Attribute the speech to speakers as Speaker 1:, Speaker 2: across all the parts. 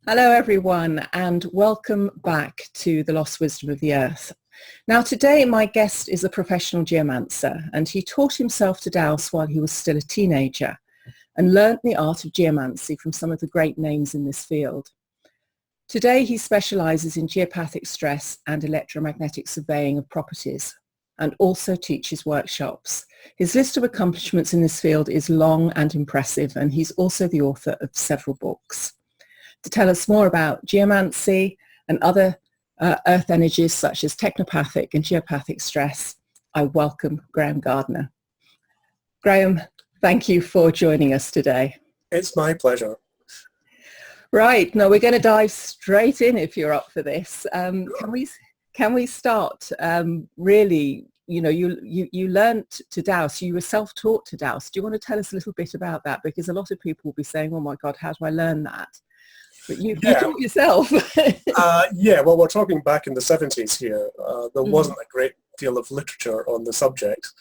Speaker 1: Hello everyone and welcome back to The Lost Wisdom of the Earth. Now today my guest is a professional geomancer and he taught himself to dowse while he was still a teenager and learnt the art of geomancy from some of the great names in this field. Today he specialises in geopathic stress and electromagnetic surveying of properties and also teaches workshops. His list of accomplishments in this field is long and impressive and he's also the author of several books. To tell us more about geomancy and other earth energies such as technopathic and geopathic stress, I welcome Grahame Gardner. Grahame, thank you for joining us today.
Speaker 2: It's my pleasure.
Speaker 1: Right, now we're going to dive straight in if you're up for this. Can we start really, you learned to dowse, you were self-taught to dowse. Do you want to tell us a little bit about that? Because a lot of people will be saying, oh my God, how do I learn that? But you taught yourself.
Speaker 2: Well, we're talking back in the 70s here. There wasn't a great deal of literature on the subject.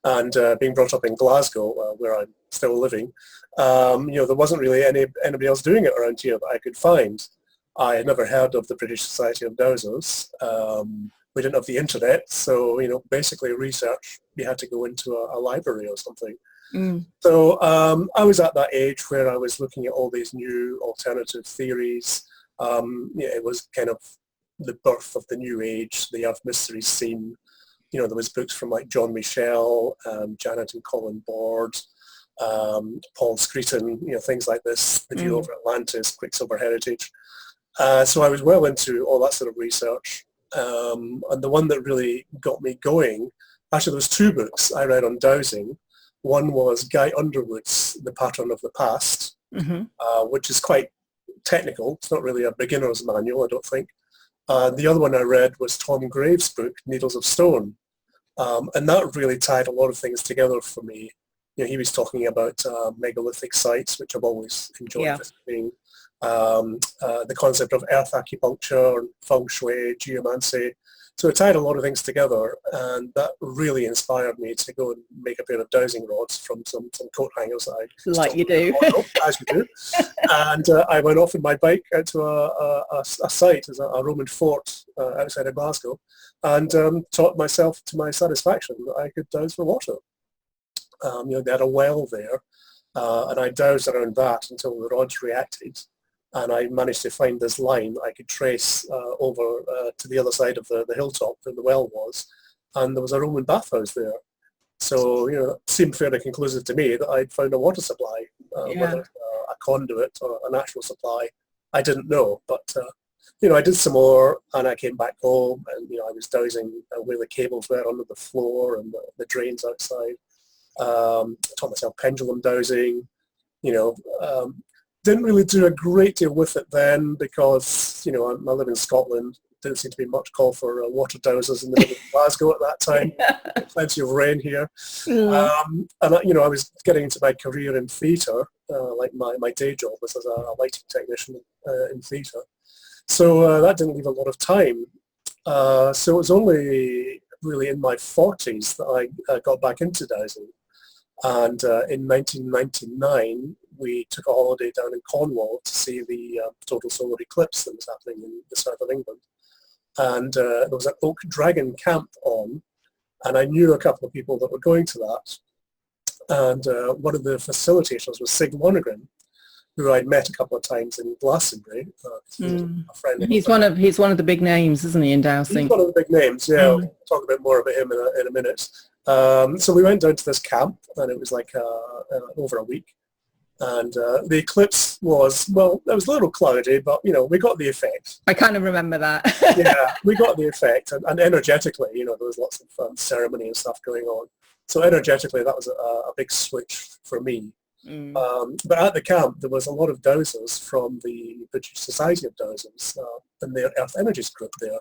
Speaker 2: And being brought up in Glasgow, where I'm still living, there wasn't really anybody else doing it around here that I could find. I had never heard of the British Society of Dowsers. We didn't have the internet, so basically research, you had to go into a library or something. So I was at that age where I was looking at all these new alternative theories. It was kind of the birth of the new age, the Earth mystery scene. There was books from like John Michel, Janet and Colin Bord, Paul Screeton, things like this, The View Over Atlantis, Quicksilver Heritage. So I was well into all that sort of research. And the one that really got me going, actually there was two books I read on dowsing. One was Guy Underwood's The Pattern of the Past, which is quite technical. It's not really a beginner's manual, I don't think. The other one I read was Tom Graves' book, Needles of Stone. And that really tied a lot of things together for me. He was talking about megalithic sites, which I've always enjoyed visiting. The concept of earth acupuncture, feng shui, geomancy. So it tied a lot of things together, and that really inspired me to go and make a pair of dowsing rods from some coat hangers that I
Speaker 1: like you do,
Speaker 2: as you do. And I went off on my bike out to a site, as a Roman fort outside of Glasgow, and taught myself to my satisfaction that I could dowse for water. They had a well there, and I dowsed around that until the rods reacted. And I managed to find this line I could trace over to the other side of the hilltop where the well was, and there was a Roman bathhouse there. So, it seemed fairly conclusive to me that I'd found a water supply, whether a conduit or an actual supply, I didn't know. But, I did some more, and I came back home, and, I was dowsing where the cables were under the floor and the drains outside. Taught myself pendulum dowsing, didn't really do a great deal with it then because, I live in Scotland. Didn't seem to be much call for water dowsers in the middle of Glasgow at that time. Plenty of rain here. And, I was getting into my career in theatre, like my day job was as a lighting technician in theatre. So that didn't leave a lot of time. So it was only really in my 40s that I got back into dowsing. And in 1999, we took a holiday down in Cornwall to see the total solar eclipse that was happening in the south of England. And there was an Oak Dragon camp on, and I knew a couple of people that were going to that. And one of the facilitators was Sig Lonergan, who I'd met a couple of times in Glastonbury. A friend.
Speaker 1: He's one of the big names, isn't he, in dowsing?
Speaker 2: He's one of the big names, yeah. We'll talk a bit more about him in a minute. So we went down to this camp, and it was like over a week. And the eclipse was, it was a little cloudy, but, we got the effect.
Speaker 1: I kind of remember that.
Speaker 2: Yeah, we got the effect. And energetically, there was lots of ceremony and stuff going on. So energetically, that was a big switch for me. But at the camp, there was a lot of dowsers from the British Society of Dowsers and their Earth Energies group there.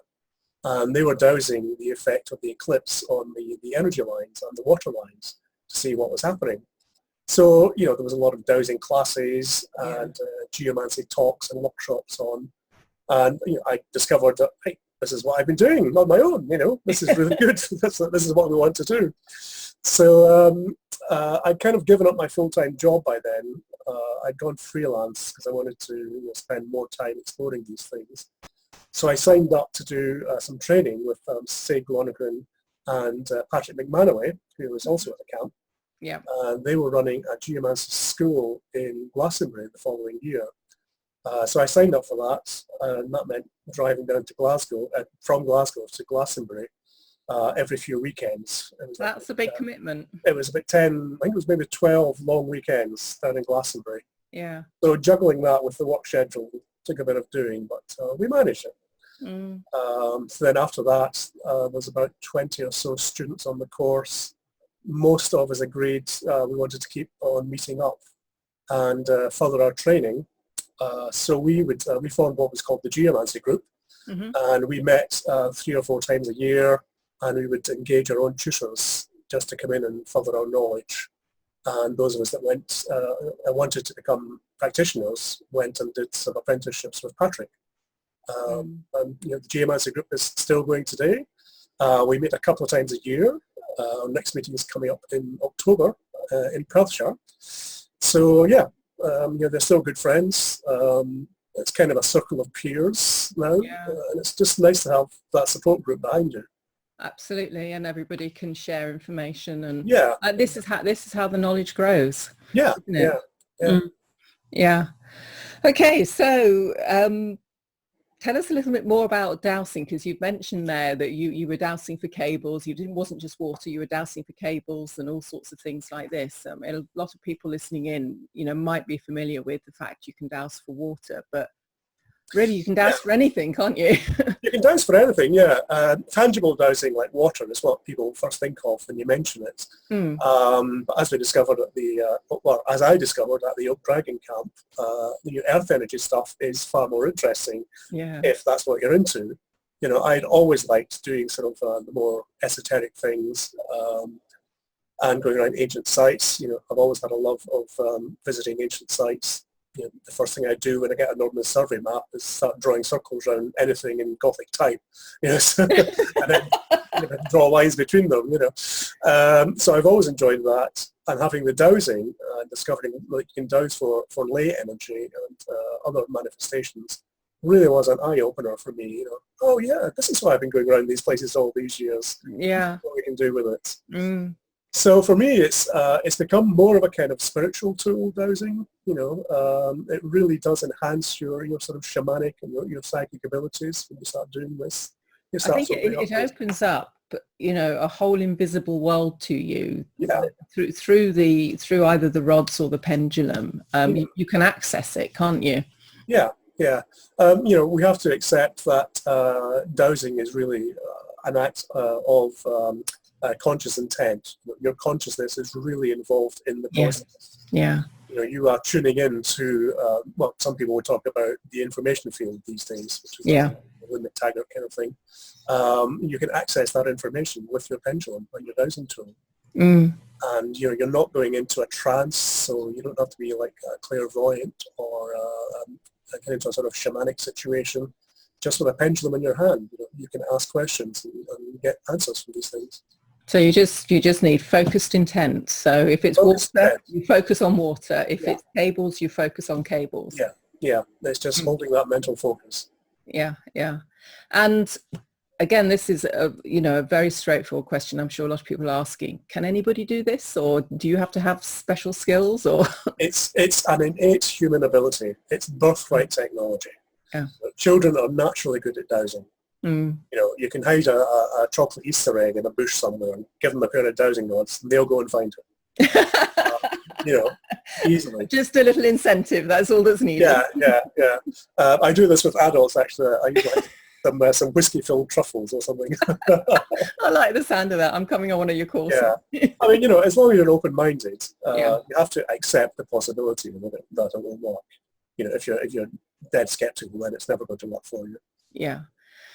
Speaker 2: And they were dowsing the effect of the eclipse on the energy lines and the water lines to see what was happening. So, there was a lot of dowsing classes and geomancy talks and workshops on. And, I discovered that, hey, this is what I've been doing on my own, this is really good. This is what we want to do. So I'd kind of given up my full-time job by then. I'd gone freelance because I wanted to spend more time exploring these things. So I signed up to do some training with Sig Lonergan and Patrick McManaway, who was also at the camp.
Speaker 1: Yeah.
Speaker 2: And they were running a geomancy school in Glastonbury the following year. So I signed up for that, and that meant driving down to Glasgow, from Glasgow to Glastonbury every few weekends.
Speaker 1: That's a big commitment.
Speaker 2: It was about 10, I think it was maybe 12 long weekends down in Glastonbury.
Speaker 1: Yeah.
Speaker 2: So juggling that with the work schedule took a bit of doing, but we managed it. So then after that, there's about 20 or so students on the course. Most of us agreed we wanted to keep on meeting up and further our training. So we formed what was called the Geomancy Group, and we met 3 or 4 times a year, and we would engage our own tutors just to come in and further our knowledge. And those of us that went and wanted to become practitioners went and did some apprenticeships with Patrick. And the Geomancy Group is still going today. We meet a couple of times a year. Our next meeting is coming up in October in Perthshire. So yeah, they're still good friends. It's kind of a circle of peers now, and it's just nice to have that support group behind you.
Speaker 1: Absolutely, and everybody can share information, and this is how the knowledge grows.
Speaker 2: Yeah,
Speaker 1: yeah. Okay, so tell us a little bit more about dowsing, because you've mentioned there that you were dowsing for cables. It wasn't just water, you were dowsing for cables and all sorts of things like this. A lot of people listening in, might be familiar with the fact you can douse for water, but really you can douse for anything, can't you?
Speaker 2: You can douse for anything, yeah. Tangible dowsing like water is what people first think of when you mention it. But as we discovered as I discovered at the Oak Dragon camp, the earth energy stuff is far more interesting if that's what you're into. I'd always liked doing sort of the more esoteric things and going around ancient sites. I've always had a love of visiting ancient sites. The first thing I do when I get an ordnance survey map is start drawing circles around anything in Gothic type, and then draw lines between them, So I've always enjoyed that, and having the dowsing and discovering that you can douse for ley energy and other manifestations really was an eye-opener for me. Oh yeah, this is why I've been going around these places all these years.
Speaker 1: Yeah,
Speaker 2: what we can do with it. So for me, it's become more of a kind of spiritual tool, dowsing. It really does enhance your sort of shamanic and your psychic abilities when you start doing this.
Speaker 1: I think it opens up, a whole invisible world to you. Through either the rods or the pendulum. You can access it, can't you?
Speaker 2: Yeah. We have to accept that dowsing is really an act of conscious intent. Your consciousness is really involved in the process.
Speaker 1: Yeah.
Speaker 2: You are tuning in to, some people would talk about the information field these days, which is a limit taggart kind of thing. You can access that information with your pendulum and your dowsing tool. And you're not going into a trance, so you don't have to be like a clairvoyant or get into a sort of shamanic situation. Just with a pendulum in your hand, you can ask questions and get answers from these things.
Speaker 1: So you just need focused intent. So if it's water, you focus on water. If it's cables, you focus on cables.
Speaker 2: Yeah. It's just holding that mental focus.
Speaker 1: Yeah. And again, this is a very straightforward question. I'm sure a lot of people are asking, can anybody do this, or do you have to have special skills? Or
Speaker 2: it's an innate human ability. It's birthright technology.
Speaker 1: Yeah.
Speaker 2: Children are naturally good at dowsing. You can hide a chocolate Easter egg in a bush somewhere and give them a pair of dowsing rods, and they'll go and find it. Easily. Just
Speaker 1: a little incentive. That's all that's needed.
Speaker 2: Yeah. I do this with adults, actually. I usually some whiskey-filled truffles or something.
Speaker 1: I like the sound of that. I'm coming on one of your courses.
Speaker 2: Yeah. I mean, as long as you're open-minded, you have to accept the possibility of it that it will work. If you're dead skeptical, then it's never going to work for you.
Speaker 1: Yeah.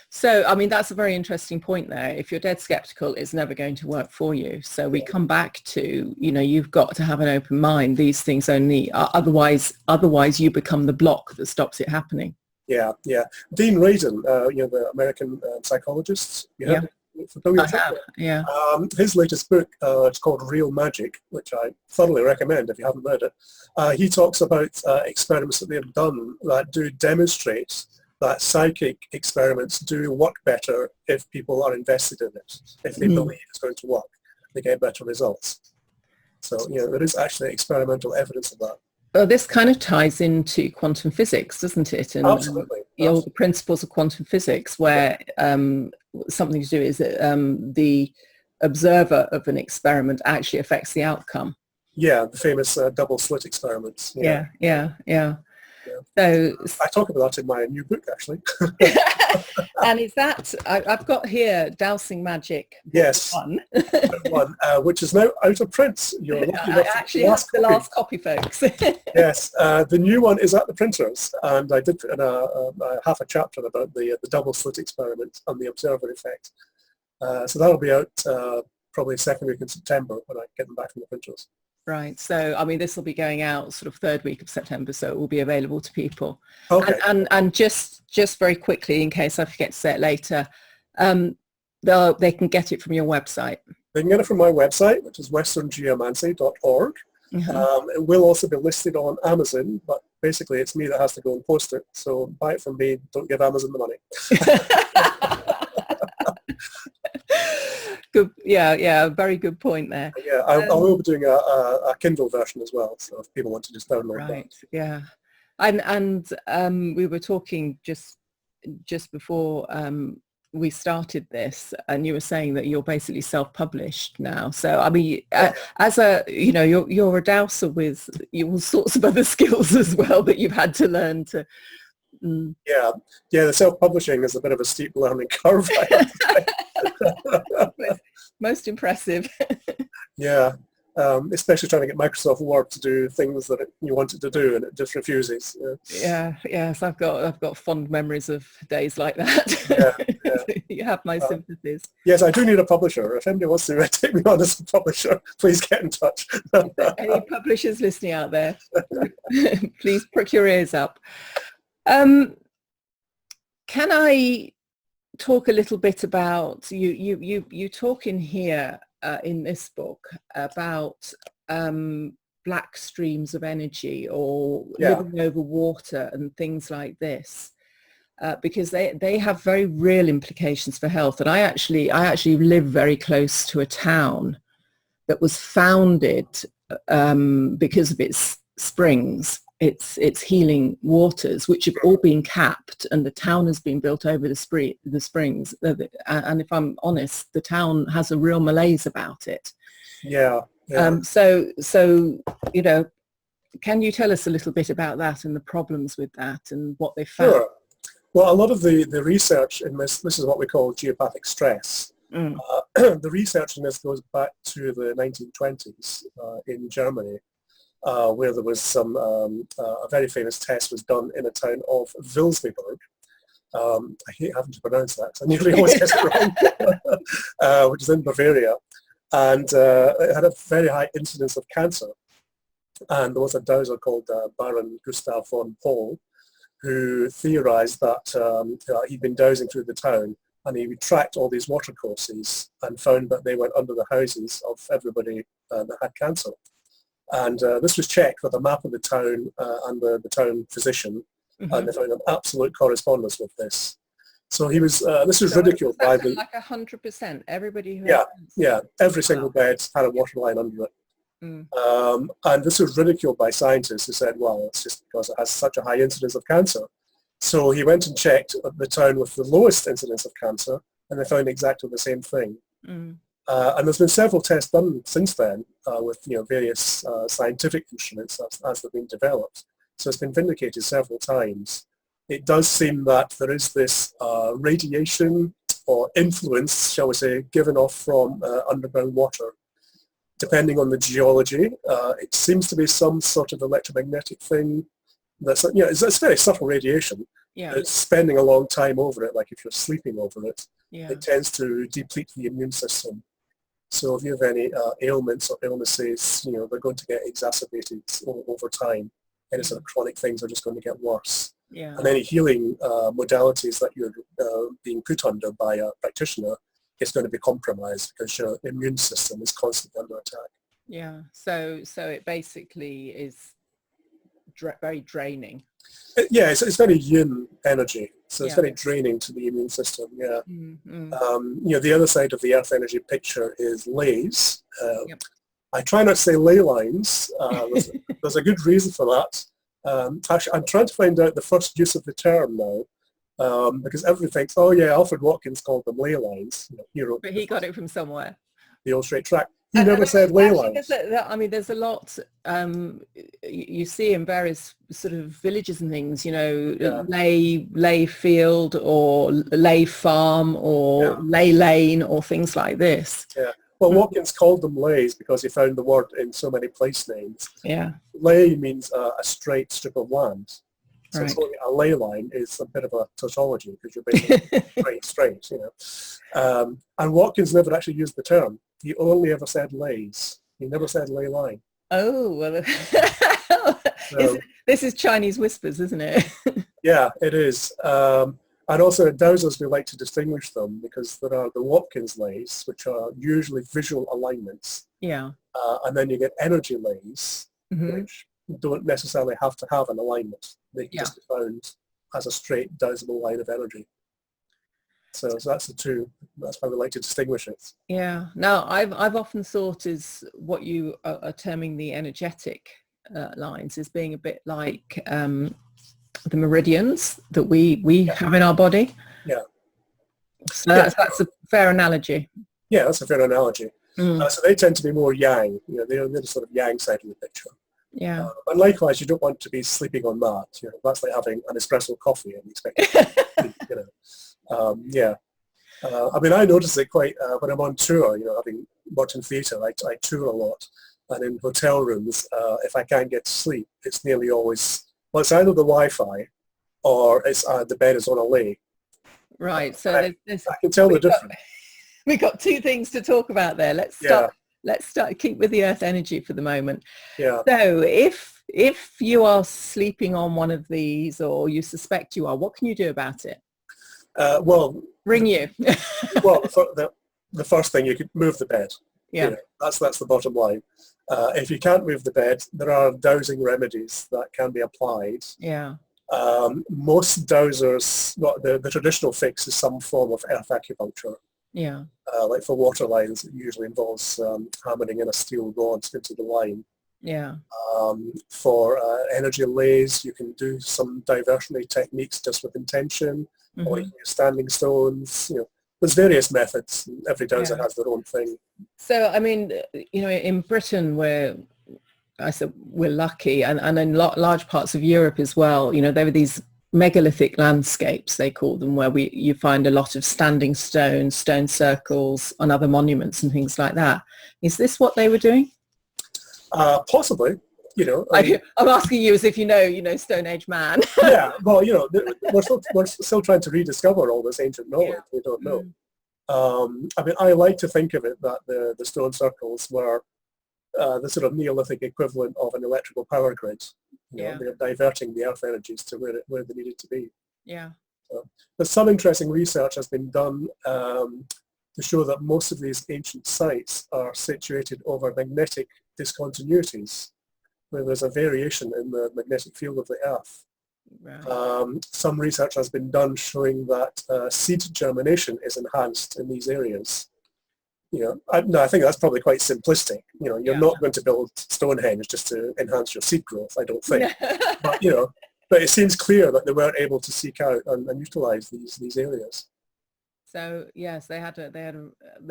Speaker 1: So, I mean, that's a very interesting point there. If you're dead skeptical, it's never going to work for you. So we come back to, you've got to have an open mind. These things only, otherwise you become the block that stops it happening.
Speaker 2: Yeah. Dean Radin, the American psychologist, familiar
Speaker 1: I have, yeah.
Speaker 2: his latest book, it's called Real Magic, which I thoroughly recommend if you haven't read it. He talks about experiments that they've done that do demonstrate that psychic experiments do work better if people are invested in it. If they believe it's going to work, they get better results. So, there is actually experimental evidence of that.
Speaker 1: Well, this kind of ties into quantum physics, doesn't it? And
Speaker 2: Absolutely.
Speaker 1: The principles of quantum physics, where something to do is that the observer of an experiment actually affects the outcome.
Speaker 2: Yeah, the famous double slit experiments.
Speaker 1: Yeah. So
Speaker 2: I talk about that in my new book, actually.
Speaker 1: And is that, I've got here Dowsing Magic.
Speaker 2: Yes, one, which is now out of print. You're lucky enough.
Speaker 1: I actually have the last copy, folks.
Speaker 2: Yes, the new one is at the printers, and I did put in a half a chapter about the double slit experiment and the observer effect. So that'll be out probably second week in September when I get them back from the printers.
Speaker 1: Right. So, I mean, this will be going out sort of third week of September, so it will be available to people.
Speaker 2: Okay.
Speaker 1: And just very quickly, in case I forget to say it later, they can get it from your website.
Speaker 2: They can get it from my website, which is westerngeomancy.org. It will also be listed on Amazon, but basically it's me that has to go and post it. So buy it from me, don't give Amazon the money.
Speaker 1: Good, yeah, very good point there.
Speaker 2: Yeah, I will be doing a Kindle version as well, so if people want to just download that.
Speaker 1: Right, yeah. And we were talking just before we started this, and you were saying that you're basically self-published now. So, I mean, as a, you're a dowser with all sorts of other skills as well that you've had to learn to.
Speaker 2: Yeah, the self-publishing is a bit of a steep learning curve.
Speaker 1: Most impressive.
Speaker 2: Yeah, especially trying to get Microsoft Word to do things that you want it to do, and it just refuses.
Speaker 1: Yes, I've got fond memories of days like that. Yeah. You have my sympathies.
Speaker 2: Yes, I do need a publisher. If anybody wants to take me on as a publisher, please get in touch.
Speaker 1: Any publishers listening out there, please prick your ears up. Can I talk a little bit about you talk in here in this book about black streams of energy or living over water and things like this, because they have very real implications for health. And I actually live very close to a town that was founded because of its springs. It's healing waters, which have all been capped, and the town has been built over the springs. And if I'm honest, the town has a real malaise about it.
Speaker 2: Yeah.
Speaker 1: So can you tell us a little bit about that and the problems with that and what they found?
Speaker 2: Sure. Well, a lot of the research in this is what we call geopathic stress. The research in this goes back to the 1920s in Germany. Where there was a very famous test was done in a town of Vilsbiburg. I hate having to pronounce that, I nearly always get it wrong, which is in Bavaria. And it had a very high incidence of cancer. And there was a dowser called Baron Gustav von Pohl, who theorized that he'd been dowsing through the town, and he tracked all these watercourses and found that they went under the houses of everybody that had cancer. And this was checked with a map of the town and the town physician, and they found an absolute correspondence with this. So he was. This was ridiculed by the.
Speaker 1: Like 100%. Everybody who.
Speaker 2: Yeah. Every single bed had a water line under it, and this was ridiculed by scientists who said, "Well, it's just because it has such a high incidence of cancer." So he went and checked the town with the lowest incidence of cancer, and they found exactly the same thing. And there's been several tests done since then with various scientific instruments as they've been developed. So it's been vindicated several times. It does seem that there is this radiation or influence, shall we say, given off from underground water. Depending on the geology, it seems to be some sort of electromagnetic thing. It's very subtle radiation.
Speaker 1: Yeah.
Speaker 2: It's spending a long time over it, like if you're sleeping over it.
Speaker 1: Yeah.
Speaker 2: It tends to deplete the immune system. So if you have any ailments or illnesses, they're going to get exacerbated over time. Any sort of chronic things are just going to get worse.
Speaker 1: Yeah.
Speaker 2: And any healing modalities that you're being put under by a practitioner it's going to be compromised because your immune system is constantly under attack.
Speaker 1: Yeah. So it basically is very draining.
Speaker 2: Yeah, it's very yin energy, so it's
Speaker 1: Yeah.
Speaker 2: very draining to the immune system. Yeah.
Speaker 1: Mm-hmm.
Speaker 2: The other side of the Earth energy picture is lays.
Speaker 1: Yep.
Speaker 2: I try not to say ley lines. There's a good reason for that. Actually, I'm trying to find out the first use of the term now, because everyone thinks, oh yeah, Alfred Watkins called them ley lines. He wrote
Speaker 1: But he got it from somewhere.
Speaker 2: The Old Straight Track. He never said ley lines.
Speaker 1: There's a lot you see in various sort of villages and things, lay field or lay farm or lay lane or things like this.
Speaker 2: Yeah. Well, Watkins called them lays because he found the word in so many place names.
Speaker 1: Yeah.
Speaker 2: Lay means a straight strip of land. So
Speaker 1: Right.
Speaker 2: a ley line is a bit of a tautology because you're basically straight. And Watkins never actually used the term. He only ever said lays. He never said ley line.
Speaker 1: Oh, well, this is Chinese whispers, isn't it?
Speaker 2: Yeah, it is. And also at Dowsers we like to distinguish them because there are the Watkins lays, which are usually visual alignments.
Speaker 1: Yeah.
Speaker 2: And then you get energy lays, which don't necessarily have to have an alignment. They can just be found as a straight dowsable line of energy. So that's the two. That's how we like to distinguish it.
Speaker 1: Yeah. Now, I've often thought is what you are terming the energetic lines as being a bit like the meridians that we have in our body.
Speaker 2: Yeah.
Speaker 1: So that's a fair analogy.
Speaker 2: Yeah, that's a fair analogy. So they tend to be more yang. They're the sort of yang side of the picture.
Speaker 1: Yeah.
Speaker 2: And likewise, you don't want to be sleeping on that. That's like having an espresso coffee and expecting I notice it quite when I'm on tour. Having worked in theatre, I tour a lot, and in hotel rooms, if I can't get to sleep, it's nearly always it's either the Wi-Fi or it's the bed is on a lay.
Speaker 1: Right. So
Speaker 2: I can tell the difference.
Speaker 1: We've got two things to talk about there. Let's start. Keep with the earth energy for the moment.
Speaker 2: Yeah.
Speaker 1: So if you are sleeping on one of these, or you suspect you are, what can you do about it?
Speaker 2: Ring
Speaker 1: you.
Speaker 2: The first thing, you could move the bed.
Speaker 1: Yeah.
Speaker 2: That's the bottom line. If you can't move the bed, there are dowsing remedies that can be applied.
Speaker 1: Yeah.
Speaker 2: Most dowsers, the traditional fix is some form of earth acupuncture.
Speaker 1: Yeah.
Speaker 2: Like for water lines, it usually involves hammering in a steel rod into the line.
Speaker 1: Yeah.
Speaker 2: For energy lays, you can do some diversionary techniques just with intention, or you can use standing stones. There's various methods. Every dowser has their own thing.
Speaker 1: So, I mean, in Britain, we're lucky, and in large parts of Europe as well. There were these megalithic landscapes, they call them, where you find a lot of standing stones, stone circles, and other monuments and things like that. Is this what they were doing?
Speaker 2: Possibly.
Speaker 1: I'm asking you as if you know Stone Age man.
Speaker 2: Yeah, well, we're still trying to rediscover all this ancient knowledge. We don't know. I like to think of it that the stone circles were the sort of Neolithic equivalent of an electrical power grid. They're diverting the earth energies to where they needed to be.
Speaker 1: Yeah.
Speaker 2: But some interesting research has been done to show that most of these ancient sites are situated over magnetic discontinuities, where there's a variation in the magnetic field of the earth. Right. Some research has been done showing that seed germination is enhanced in these areas. I think that's probably quite simplistic. You're not going to build Stonehenge just to enhance your seed growth, I don't think. But it seems clear that they were able to seek out and utilize these areas.
Speaker 1: So yes, they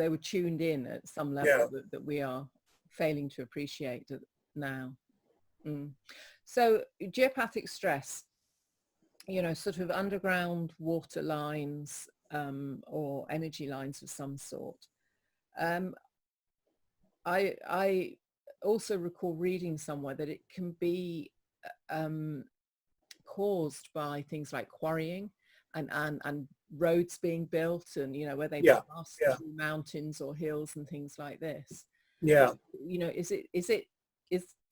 Speaker 1: were tuned in at some level that we are failing to appreciate now. So geopathic stress, sort of underground water lines or energy lines of some sort. I also recall reading somewhere that it can be caused by things like quarrying and roads being built, and where they pass through mountains or hills and things like this.
Speaker 2: Yeah.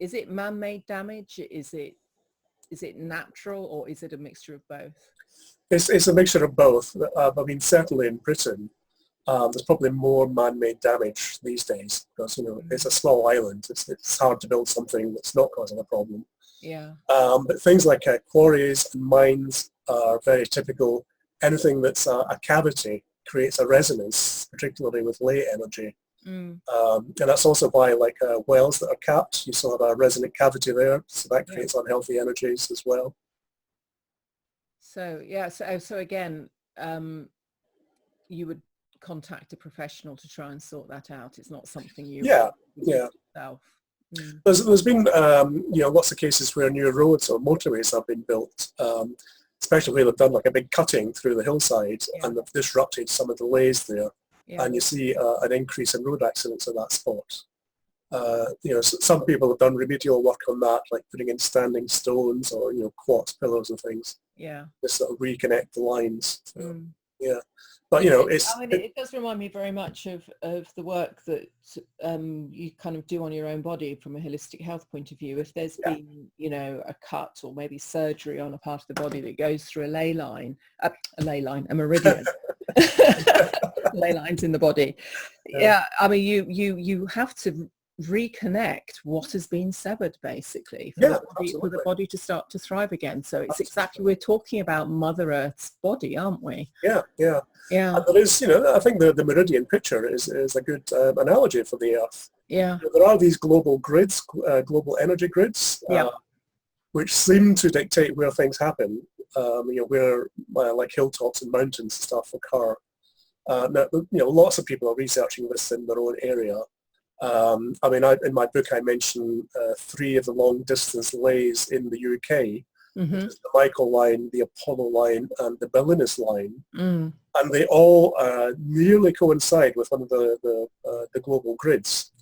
Speaker 1: Is it man-made damage? Is it natural, or is it a mixture of both?
Speaker 2: It's a mixture of both. Certainly in Britain, there's probably more man-made damage these days because, it's a small island. It's hard to build something that's not causing a problem.
Speaker 1: Yeah.
Speaker 2: But things like quarries and mines are very typical. Anything that's a cavity creates a resonance, particularly with lay energy. And that's also why, like wells that are capped, you still have a resonant cavity there, so that creates unhealthy energies as well.
Speaker 1: So yeah, so again, you would contact a professional to try and sort that out. It's not something you
Speaker 2: yeah
Speaker 1: do yourself.
Speaker 2: There's been lots of cases where new roads or motorways have been built, especially where they've done like a big cutting through the hillside and they've disrupted some of the lays there, and you see an increase in road accidents at that spot. Some people have done remedial work on that, like putting in standing stones or quartz pillars and things. Just sort of reconnect the lines. So, but
Speaker 1: it does remind me very much of the work that you kind of do on your own body from a holistic health point of view. If there's been a cut or maybe surgery on a part of the body that goes through a meridian. Ley lines in the body. I mean you have to reconnect what has been severed, basically, for the body to start to thrive again. So it's exactly, we're talking about Mother Earth's body, aren't we?
Speaker 2: And there is, I think the meridian picture is a good analogy for the Earth. There are these global grids, global energy grids, which seem to dictate where things happen, where like hilltops and mountains and stuff occur. Now, lots of people are researching this in their own area. In my book I mention 3 of the long distance lays in the UK, which is the Michael line, the Apollo line and the Berlinus line, and they all nearly coincide with one of the global grids,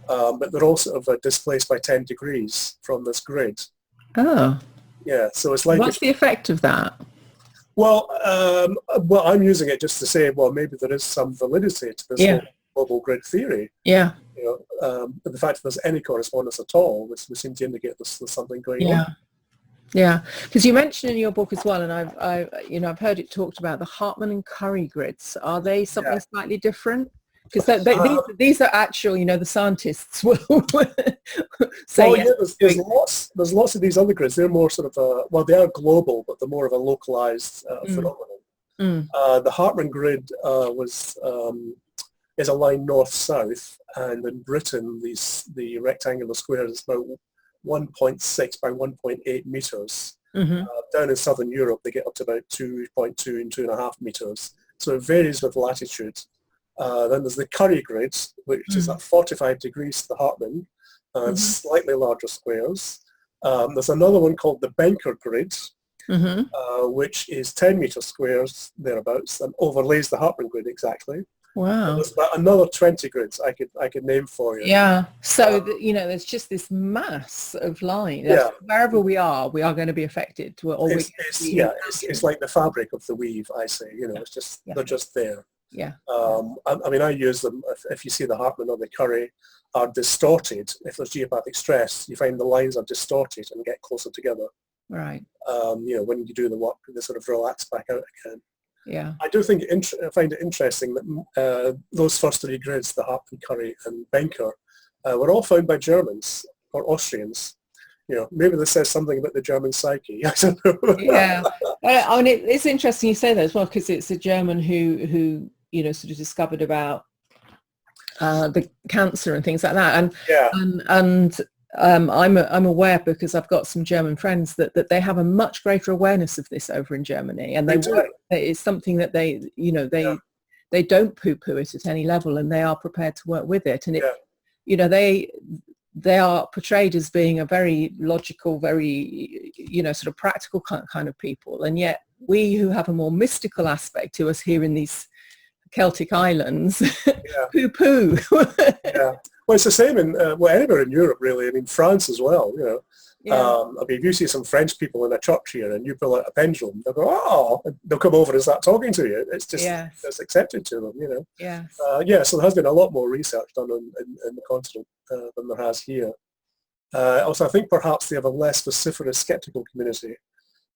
Speaker 2: but they're all sort of displaced by 10 degrees from this grid. So it's like,
Speaker 1: what's the effect of that?
Speaker 2: Well, I'm using it just to say, well, maybe there is some validity to this whole global grid theory. But the fact that there's any correspondence at all, which would seem to indicate there's something going on.
Speaker 1: Because you mentioned in your book as well, and I've heard it talked about the Hartman and Curry grids. Are they something slightly different? Because these are actual, the scientists will say.
Speaker 2: There's lots of these other grids. They're more sort of they are global, but they're more of a localized phenomenon. The Hartman grid is a line north-south, and in Britain the rectangular square is about 1.6 by 1.8 meters. Down in southern Europe they get up to about 2.2 and 2.5 meters. So it varies with latitude. Then there's the Curry grid, which is at 45 degrees to the Hartman, and slightly larger squares. There's another one called the Benker grid, which is 10 meter squares thereabouts, and overlays the Hartman grid exactly.
Speaker 1: Wow.
Speaker 2: There's about another 20 grids I could name for you.
Speaker 1: So there's just this mass of line. Wherever we are going to be affected.
Speaker 2: It's like the fabric of the weave, I say. It's just they're just there. I use them. If you see the Hartman or the Curry are distorted, if there's geopathic stress, you find the lines are distorted and get closer together.
Speaker 1: Right.
Speaker 2: When you do the work, they sort of relax back out again. I do find it interesting that those first 3 grids, the Hartman, Curry and Benker, were all found by Germans or Austrians. Maybe this says something about the German psyche. I don't know.
Speaker 1: It's interesting you say that as well, because it's a German who sort of discovered about the cancer and things like that, and I'm aware, because I've got some German friends, that they have a much greater awareness of this over in Germany, and it's something that they don't poo-poo it at any level, and they are prepared to work with it, and they are portrayed as being a very logical, very sort of practical kind of people, and yet we who have a more mystical aspect to us here in these Celtic islands poo-poo.
Speaker 2: Well, it's the same in anywhere in Europe, really. I mean, France as well. If you see some French people in a church here and you pull out a pendulum, they'll go, "Oh!" They'll come over and start talking to you. It's just it's accepted to them, So there has been a lot more research done in the continent than there has here. Also, I think perhaps they have a less vociferous skeptical community.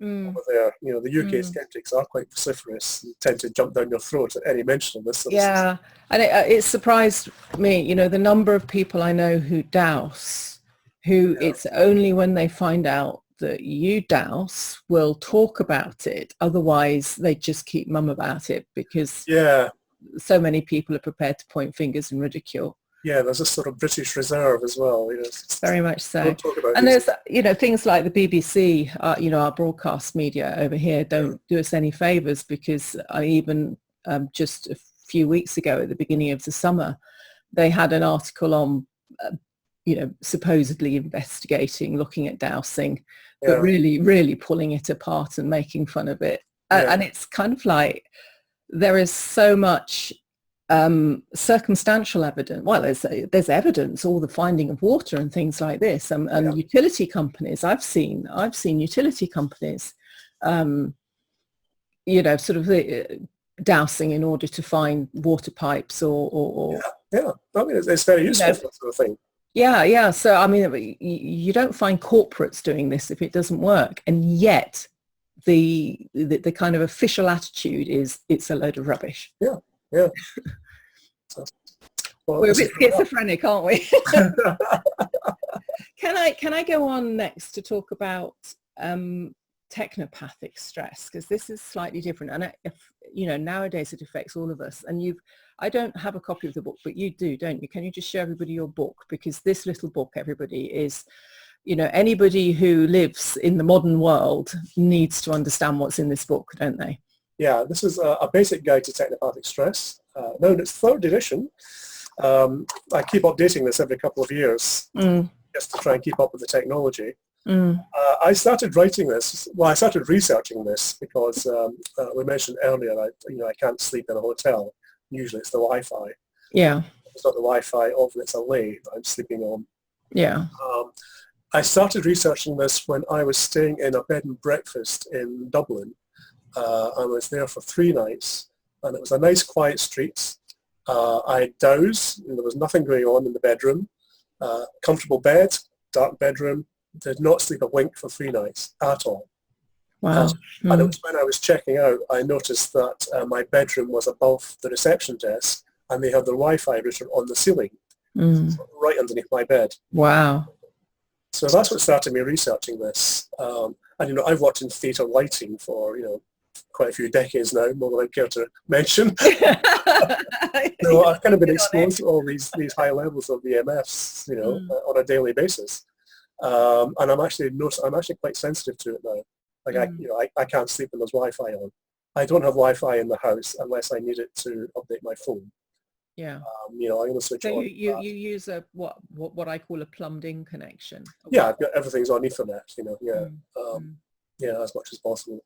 Speaker 1: Mm.
Speaker 2: over there. You know, the UK
Speaker 1: Mm.
Speaker 2: skeptics are quite vociferous and tend to jump down your throat at any mention of this sort of stuff.
Speaker 1: Yeah, and it surprised me, you know, the number of people I know who douse, who
Speaker 2: Yeah.
Speaker 1: it's only when they find out that you douse will talk about it. Otherwise, they just keep mum about it because
Speaker 2: Yeah.
Speaker 1: so many people are prepared to point fingers and ridicule.
Speaker 2: Yeah, there's a sort of British reserve as well. You know,
Speaker 1: Very much so.
Speaker 2: don't talk about
Speaker 1: And
Speaker 2: these.
Speaker 1: there's, you know, things like the BBC, you know, our broadcast media over here don't do us any favours, because I even just a few weeks ago at the beginning of the summer, they had an article on, you know, supposedly investigating, looking at dowsing, but
Speaker 2: Yeah.
Speaker 1: really, really pulling it apart and making fun of it.
Speaker 2: Yeah.
Speaker 1: And it's kind of like there is so much circumstantial evidence. Well, there's evidence, all the finding of water and things like this, and utility companies. I've seen utility companies, you know, sort of dowsing in order to find water pipes or
Speaker 2: yeah. I mean, it's very useful, you know, for that sort of thing.
Speaker 1: Yeah. So I mean, you don't find corporates doing this if it doesn't work, and yet the kind of official attitude is it's a load of rubbish.
Speaker 2: Yeah. Yeah. Well,
Speaker 1: we're a bit schizophrenic, aren't we? Can I go on next to talk about technopathic stress, because this is slightly different, and you know, nowadays it affects all of us. And I don't have a copy of the book, but you do, don't you? Can you just show everybody your book? Because this little book, everybody, is, you know, anybody who lives in the modern world needs to understand what's in this book, don't they?
Speaker 2: Yeah, this is a basic guide to technopathic stress. Now in its third edition. I keep updating this every couple of years just to try and keep up with the technology. I started writing this, well, I started researching this because we mentioned earlier, I can't sleep in a hotel. Usually it's the Wi-Fi.
Speaker 1: Yeah.
Speaker 2: It's not the Wi-Fi, often it's a lay that I'm sleeping on.
Speaker 1: Yeah.
Speaker 2: I started researching this when I was staying in a bed and breakfast in Dublin. I was there for 3 nights, and it was a nice quiet street. I dozed, and there was nothing going on in the bedroom. Comfortable bed, dark bedroom, did not sleep a wink for 3 nights at all.
Speaker 1: Wow.
Speaker 2: And it was when I was checking out, I noticed that my bedroom was above the reception desk, and they had the Wi-Fi router on the ceiling, right underneath my bed.
Speaker 1: Wow.
Speaker 2: So that's what started me researching this. And, you know, I've worked in theatre lighting for, you know, quite a few decades now, more than I care to mention. So I've kind of been exposed to all these high levels of EMFs, you know, on a daily basis. And I'm actually quite sensitive to it now. Like I can't sleep when there's Wi-Fi on. I don't have Wi-Fi in the house unless I need it to update my phone.
Speaker 1: Yeah.
Speaker 2: You know, I'm going to switch
Speaker 1: so
Speaker 2: on.
Speaker 1: you use a what I call a plumbed-in connection.
Speaker 2: Yeah, I've got everything's on Ethernet. You know, yeah, yeah, as much as possible.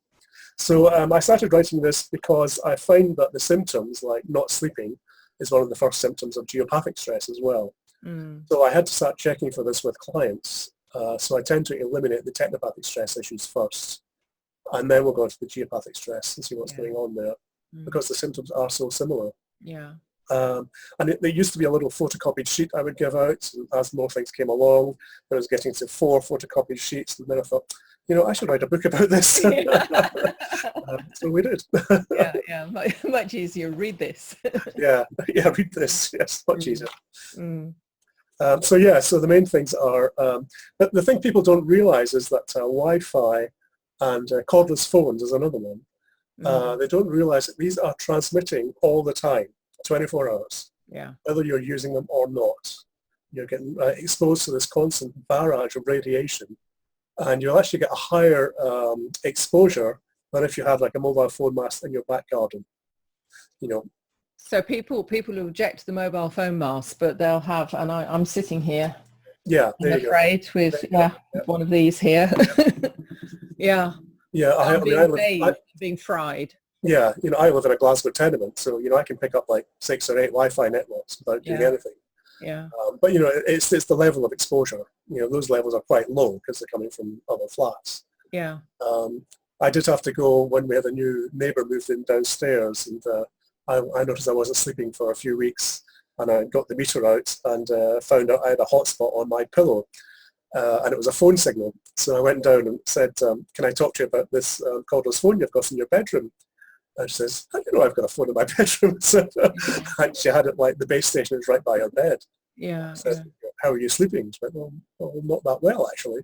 Speaker 2: So I started writing this because I find that the symptoms, like not sleeping, is one of the first symptoms of geopathic stress as well. So I had to start checking for this with clients. So I tend to eliminate the technopathic stress issues first, and then we'll go into the geopathic stress and see what's going on there, because the symptoms are so similar.
Speaker 1: Yeah.
Speaker 2: And there used to be a little photocopied sheet I would give out, and as more things came along, I was getting to 4 photocopied sheets, and then I thought, you know, I should write a book about this. So we did.
Speaker 1: yeah, much easier. Read this.
Speaker 2: yeah, read this. Yes, much easier. So the main things are, the thing people don't realize is that Wi-Fi and cordless phones is another one. They don't realize that these are transmitting all the time, 24 hours.
Speaker 1: Yeah.
Speaker 2: Whether you're using them or not, you're getting exposed to this constant barrage of radiation, and you'll actually get a higher exposure than if you had like a mobile phone mast in your back garden. You know.
Speaker 1: So people who reject the mobile phone mast, but they'll have, and I'm sitting here.
Speaker 2: Yeah,
Speaker 1: I'm afraid with one of these here. Yeah.
Speaker 2: Yeah, I live
Speaker 1: being fried.
Speaker 2: Yeah, you know, I live in a Glasgow tenement, so you know I can pick up like 6 or 8 Wi-Fi networks without doing anything.
Speaker 1: Yeah.
Speaker 2: But you know, it's the level of exposure. You know, those levels are quite low because they're coming from other flats.
Speaker 1: Yeah.
Speaker 2: I did have to go when we had a new neighbour moved in downstairs, and I noticed I wasn't sleeping for a few weeks, and I got the meter out and found out I had a hotspot on my pillow. and it was a phone signal. So I went down and said, can I talk to you about this cordless phone you've got in your bedroom? And she says, how do you know I've got a phone in my bedroom? So, and she had it like the base station is right by her bed.
Speaker 1: Yeah.
Speaker 2: So I said, how are you sleeping? She went, well, not that well, actually.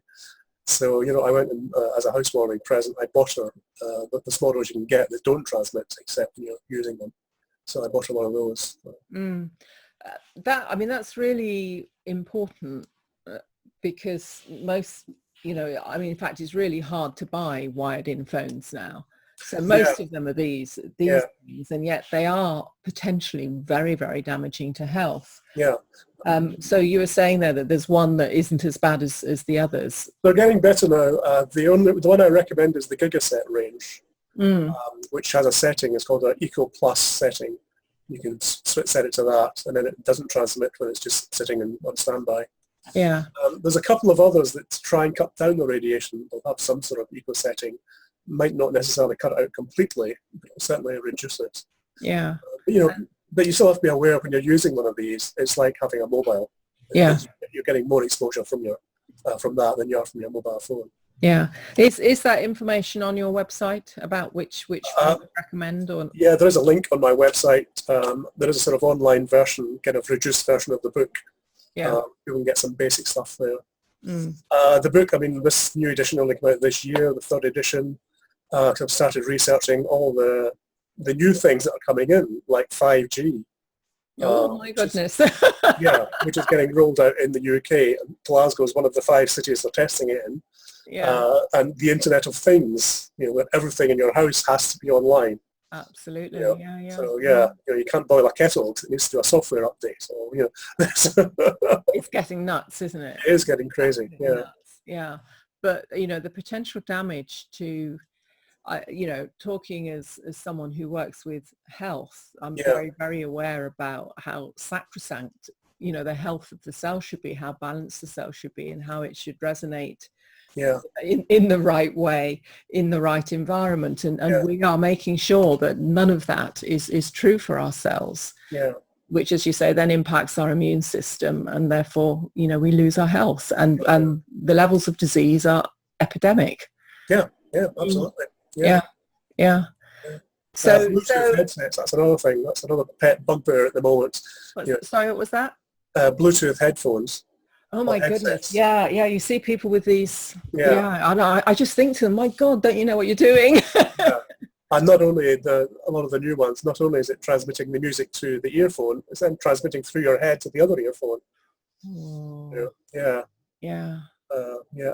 Speaker 2: So, I went and, as a housewarming present, I bought her the small ones you can get that don't transmit except when you're using them. So I bought her one of those.
Speaker 1: That's really important because most, in fact, it's really hard to buy wired-in phones now. So most of them are these things, and yet they are potentially very, very damaging to health.
Speaker 2: Yeah.
Speaker 1: So you were saying there that there's one that isn't as bad as the others.
Speaker 2: They're getting better now. The one I recommend is the Gigaset range, which has a setting. It's called an Eco Plus setting. You can set it to that, and then it doesn't transmit when it's just sitting on standby.
Speaker 1: Yeah.
Speaker 2: There's a couple of others that try and cut down the radiation. They'll have some sort of eco setting. Might not necessarily cut it out completely, but it'll certainly reduce it.
Speaker 1: Yeah.
Speaker 2: But you still have to be aware when you're using one of these. It's like having a mobile.
Speaker 1: Yeah.
Speaker 2: You're getting more exposure from that than you are from your mobile phone.
Speaker 1: Yeah. Is that information on your website about which one you would recommend? Or?
Speaker 2: Yeah, there is a link on my website. There is a sort of online version, kind of reduced version of the book.
Speaker 1: Yeah.
Speaker 2: You can get some basic stuff there. The book, this new edition only came out this year, the third edition. I've started researching all the new things that are coming in, like 5G.
Speaker 1: Oh my goodness.
Speaker 2: Which is getting rolled out in the UK. And Glasgow is one of the 5 cities they're testing it in.
Speaker 1: Yeah.
Speaker 2: And the Internet of Things, where everything in your house has to be online.
Speaker 1: Absolutely. Yeah.
Speaker 2: So you can't boil a kettle; it needs to do a software update. So
Speaker 1: it's getting nuts, isn't it?
Speaker 2: It is getting crazy.
Speaker 1: Nuts. Yeah. But the potential damage to, talking as someone who works with health, I'm very, very aware about how sacrosanct, the health of the cell should be, how balanced the cell should be, and how it should resonate in the right way, in the right environment. And we are making sure that none of that is true for our cells, which, as you say, then impacts our immune system, and therefore, we lose our health, and the levels of disease are epidemic.
Speaker 2: Yeah, absolutely.
Speaker 1: Yeah.
Speaker 2: So Bluetooth headsets, that's another thing. That's another pet bumper at the moment.
Speaker 1: Sorry, what was that?
Speaker 2: Bluetooth headphones.
Speaker 1: Oh my goodness. Yeah. You see people with these. I just think to them, my God, don't you know what you're doing?
Speaker 2: And not only a lot of the new ones, not only is it transmitting the music to the earphone, it's then transmitting through your head to the other earphone.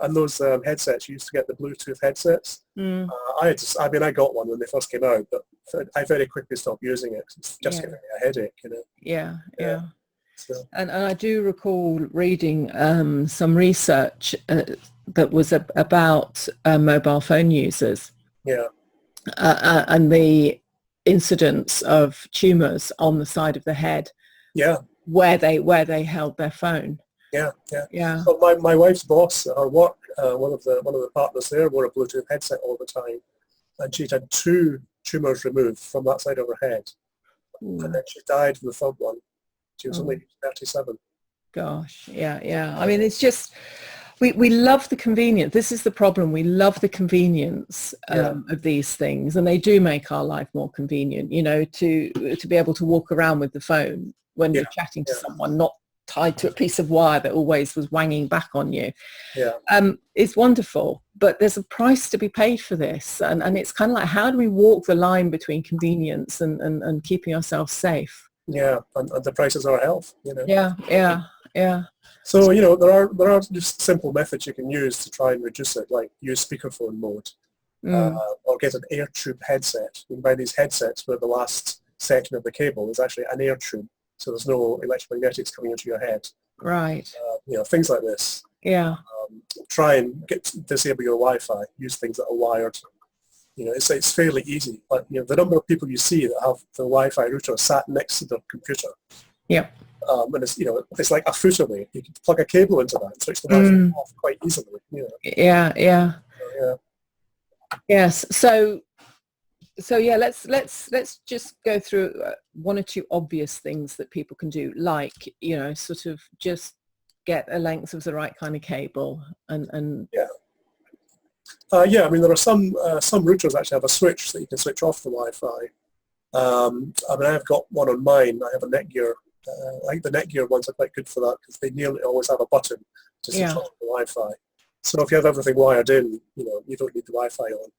Speaker 2: And those headsets, you used to get the Bluetooth headsets. I got one when they first came out, but I very quickly stopped using it. It's just giving me a headache,
Speaker 1: Yeah. So. And I do recall reading some research that was about mobile phone users. And the incidence of tumours on the side of the head. Where they held their phone.
Speaker 2: Yeah. But my wife's boss at her work, one of the partners there, wore a Bluetooth headset all the time, and she'd had 2 tumours removed from that side of her head, and then she died from the third one. She was only 37.
Speaker 1: Gosh, yeah. It's just we love the convenience. This is the problem. We love the convenience of these things, and they do make our life more convenient. To be able to walk around with the phone when you're chatting to someone, not tied to a piece of wire that always was wanging back on you. It's wonderful, but there's a price to be paid for this, and it's kind of like, how do we walk the line between convenience and keeping ourselves safe?
Speaker 2: And the price is our health.
Speaker 1: Yeah.
Speaker 2: So there are just simple methods you can use to try and reduce it, like use speakerphone mode, or get an air tube headset. You can buy these headsets where the last section of the cable is actually an air tube. So there's no electromagnetics coming into your head.
Speaker 1: Right.
Speaker 2: Things like this. Try and disable your Wi-Fi. Use things that are wired. It's fairly easy. But the number of people you see that have the Wi-Fi router sat next to their computer. And it's like a foot away. You can plug a cable into that and switch the Wi-Fi off quite easily.
Speaker 1: Yes. So let's just go through one or two obvious things that people can do, like sort of just get a length of the right kind of cable and
Speaker 2: Yeah. Yeah, I mean, there are some routers actually have a switch that you can switch off the Wi-Fi. I mean, I've got one on mine. I have a Netgear. I think the Netgear ones are quite good for that because they nearly always have a button to switch off the Wi-Fi. So if you have everything wired in, you don't need the Wi-Fi on.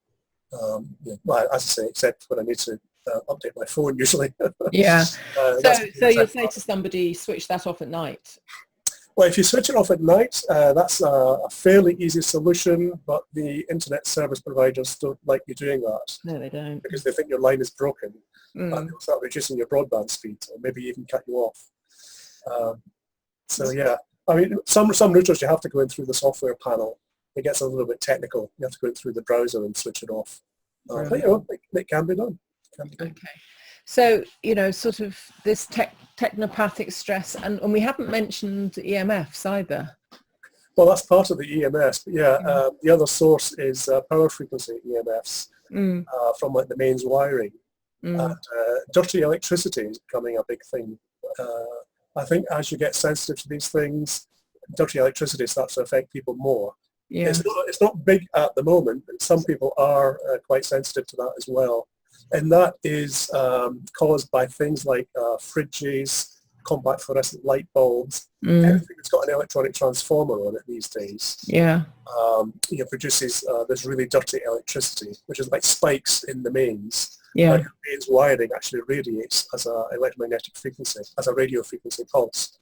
Speaker 2: Well, as I say, except when I need to update my phone usually.
Speaker 1: Yeah. So you'll say to somebody, switch that off at night.
Speaker 2: Well, if you switch it off at night, that's a fairly easy solution, but the internet service providers don't like you doing that.
Speaker 1: No, they don't.
Speaker 2: Because they think your line is broken, and they'll start reducing your broadband speed, or maybe even cut you off. So yeah, I mean, some routers you have to go in through the software panel. It gets a little bit technical. You have to go in through the browser and switch it off. But it can be done.
Speaker 1: Okay. So, sort of this technopathic stress, and we haven't mentioned EMFs either.
Speaker 2: Well, that's part of the EMS, but yeah, the other source is power frequency EMFs from like the mains wiring. And dirty electricity is becoming a big thing. I think as you get sensitive to these things, dirty electricity starts to affect people more. Yeah. It's not big at the moment, but some people are quite sensitive to that as well. And that is caused by things like fridges, compact fluorescent light bulbs, everything that's got an electronic transformer on it these days.
Speaker 1: Yeah.
Speaker 2: Produces this really dirty electricity, which is like spikes in the mains.
Speaker 1: Yeah.
Speaker 2: Like the mains wiring actually radiates as an electromagnetic frequency, as a radio frequency pulse.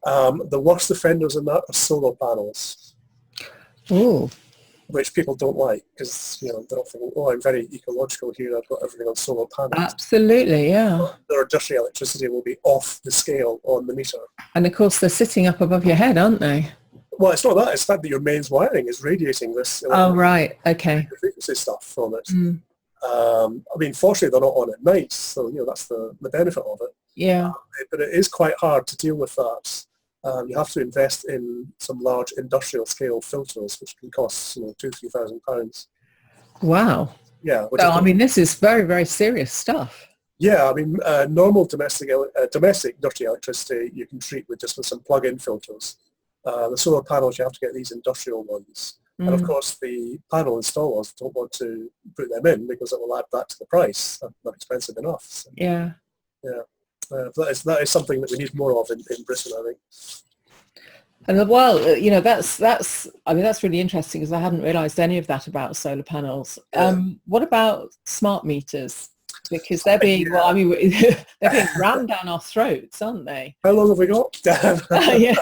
Speaker 2: The worst offenders in that are solar panels.
Speaker 1: Oh.
Speaker 2: Which people don't like because they're not thinking, oh, I'm very ecological here. I've got everything on solar panels.
Speaker 1: Absolutely, yeah.
Speaker 2: Their dirty electricity will be off the scale on the meter.
Speaker 1: And of course, they're sitting up above your head, aren't they?
Speaker 2: Well, it's not that. It's the fact that your mains wiring is radiating this.
Speaker 1: Oh, right. Okay.
Speaker 2: Frequency stuff from it. I mean, fortunately, they're not on at night, so that's the benefit of it.
Speaker 1: Yeah.
Speaker 2: But it is quite hard to deal with that. You have to invest in some large industrial scale filters, which can cost £2,000-3,000.
Speaker 1: Wow.
Speaker 2: Yeah.
Speaker 1: So, I mean, this is very, very serious stuff.
Speaker 2: Yeah, I mean, normal domestic dirty electricity you can treat with some plug-in filters. The solar panels, you have to get these industrial ones. And of course, the panel installers don't want to put them in because it will add that to the price. They're not expensive enough. So,
Speaker 1: yeah.
Speaker 2: Yeah. That is something that we need more of in Britain, I think.
Speaker 1: And well, that's really interesting because I hadn't realised any of that about solar panels. What about smart meters? Because they're being, they're being rammed down our throats, aren't they?
Speaker 2: How long have we got?
Speaker 1: Yeah.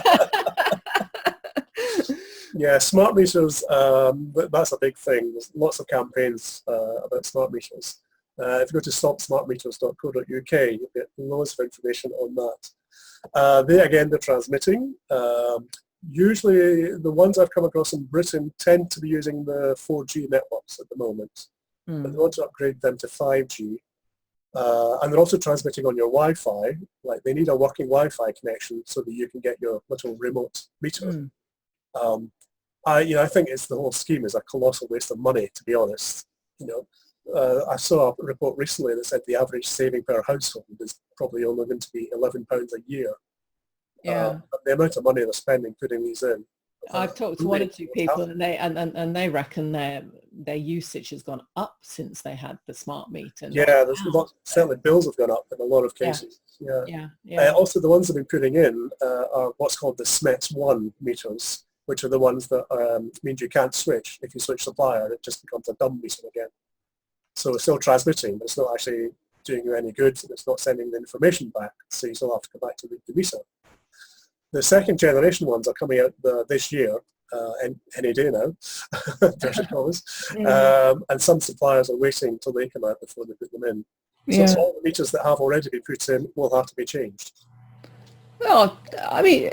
Speaker 2: Yeah, smart meters, that's a big thing. There's lots of campaigns about smart meters. If you go to stopsmartmeters.co.uk, you'll get loads of information on that. They're transmitting. Usually the ones I've come across in Britain tend to be using the 4G networks at the moment. But they want to upgrade them to 5G. And they're also transmitting on your Wi-Fi. Like they need a working Wi-Fi connection so that you can get your little remote meter. I think the whole scheme is a colossal waste of money, to be honest. I saw a report recently that said the average saving per household is probably only going to be £11 a year.
Speaker 1: Yeah.
Speaker 2: The amount of money they're spending putting these in.
Speaker 1: I've talked to one or two people, and they reckon their usage has gone up since they had the smart meter.
Speaker 2: Yeah, certainly bills have gone up in a lot of cases. Yeah. Also, the ones they've been putting in are what's called the SMETS1 meters, which are the ones that means you can't switch. If you switch supplier, it just becomes a dumb meter again. So it's still transmitting, but it's not actually doing you any good, and it's not sending the information back, so you still have to go back to the meter. The second generation ones are coming out this year, any day now, and some suppliers are waiting till they come out before they put them in. So all the meters that have already been put in will have to be changed.
Speaker 1: Well, I mean,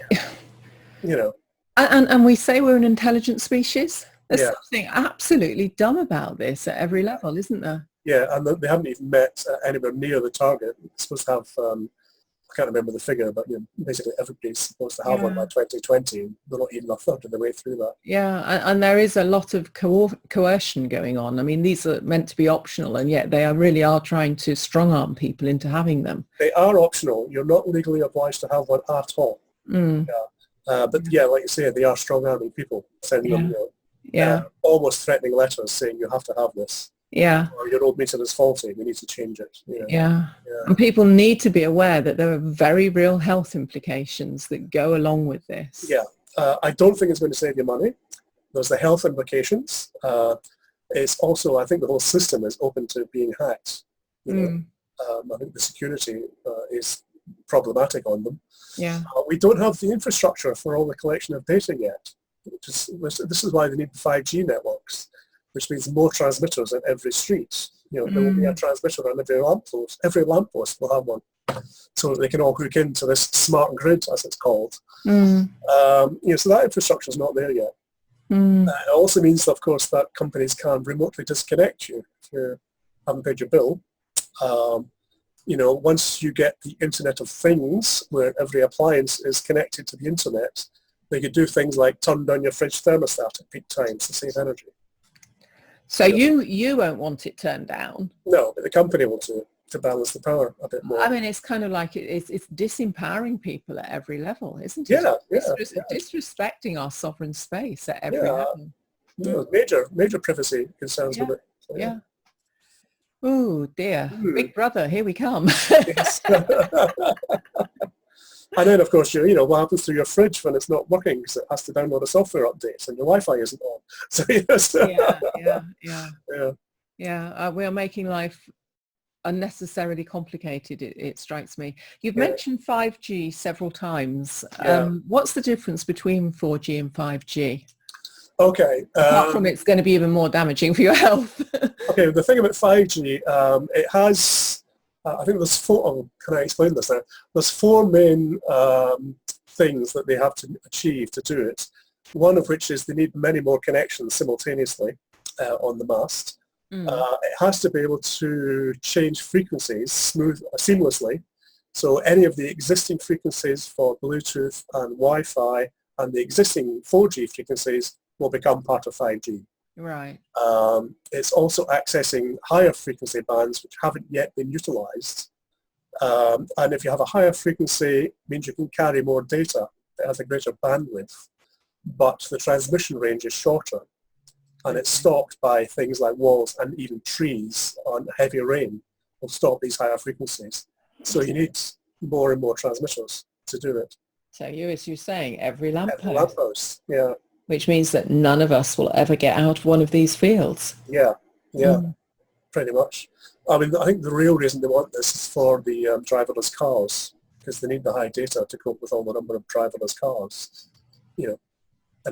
Speaker 1: and we say we're an intelligent species. There's something absolutely dumb about this at every level, isn't there?
Speaker 2: Yeah, and they haven't even met anywhere near the target. It's supposed to have, I can't remember the figure, but basically everybody's supposed to have one by 2020. They're not even a third of the way through that.
Speaker 1: Yeah, and there is a lot of coercion going on. I mean, these are meant to be optional, and yet they really are trying to strong-arm people into having them.
Speaker 2: They are optional. You're not legally obliged to have one at all. Yeah. But yeah, like you say, they are strong-arming people, sending them almost threatening letters saying you have to have this.
Speaker 1: Yeah.
Speaker 2: Or your old meter is faulty, we need to change it.
Speaker 1: Yeah. And people need to be aware that there are very real health implications that go along with this.
Speaker 2: Yeah. I don't think it's going to save you money. There's the health implications. It's also, I think the whole system is open to being hacked. I think the security is problematic on them.
Speaker 1: Yeah.
Speaker 2: We don't have the infrastructure for all the collection of data yet. This is why they need the 5G networks, which means more transmitters at every street. There will be a transmitter on every lamppost. Every lamppost will have one, so that they can all hook into this smart grid, as it's called. So that infrastructure is not there yet. It also means, of course, that companies can remotely disconnect you if you haven't paid your bill. Once you get the Internet of Things, where every appliance is connected to the Internet, they could do things like turn down your fridge thermostat at peak times to save energy.
Speaker 1: So you won't want it turned down?
Speaker 2: No, but the company will do it to balance the power a bit more.
Speaker 1: I mean, it's kind of like it's disempowering people at every level, isn't it? Disrespecting our sovereign space at every level.
Speaker 2: Major privacy concerns with it. So,
Speaker 1: Oh dear, Big Brother, here we come.
Speaker 2: And then, of course, what happens to your fridge when it's not working because it has to download a software update and your Wi-Fi isn't on. So
Speaker 1: we are making life unnecessarily complicated. It strikes me. You've mentioned 5G several times. What's the difference between 4G and 5G?
Speaker 2: Okay.
Speaker 1: Apart from it's going to be even more damaging for your health.
Speaker 2: Okay, the thing about 5G, it has, I think there's four, can I explain this now? There's four main things that they have to achieve to do it. One of which is they need many more connections simultaneously on the mast. It has to be able to change frequencies seamlessly. So any of the existing frequencies for Bluetooth and Wi-Fi and the existing 4G frequencies will become part of 5G.
Speaker 1: Right.
Speaker 2: It's also accessing higher frequency bands which haven't yet been utilized. And if you have a higher frequency, it means you can carry more data. It has a greater bandwidth, but the transmission range is shorter. And it's stopped by things like walls and even trees on heavy rain will stop these higher frequencies. So you need more and more transmitters to do it.
Speaker 1: So you're saying every lamppost.
Speaker 2: Every lamppost, yeah.
Speaker 1: Which means that none of us will ever get out of one of these fields.
Speaker 2: Yeah, pretty much. I mean, I think the real reason they want this is for the driverless cars, because they need the high data to cope with all the number of driverless cars, in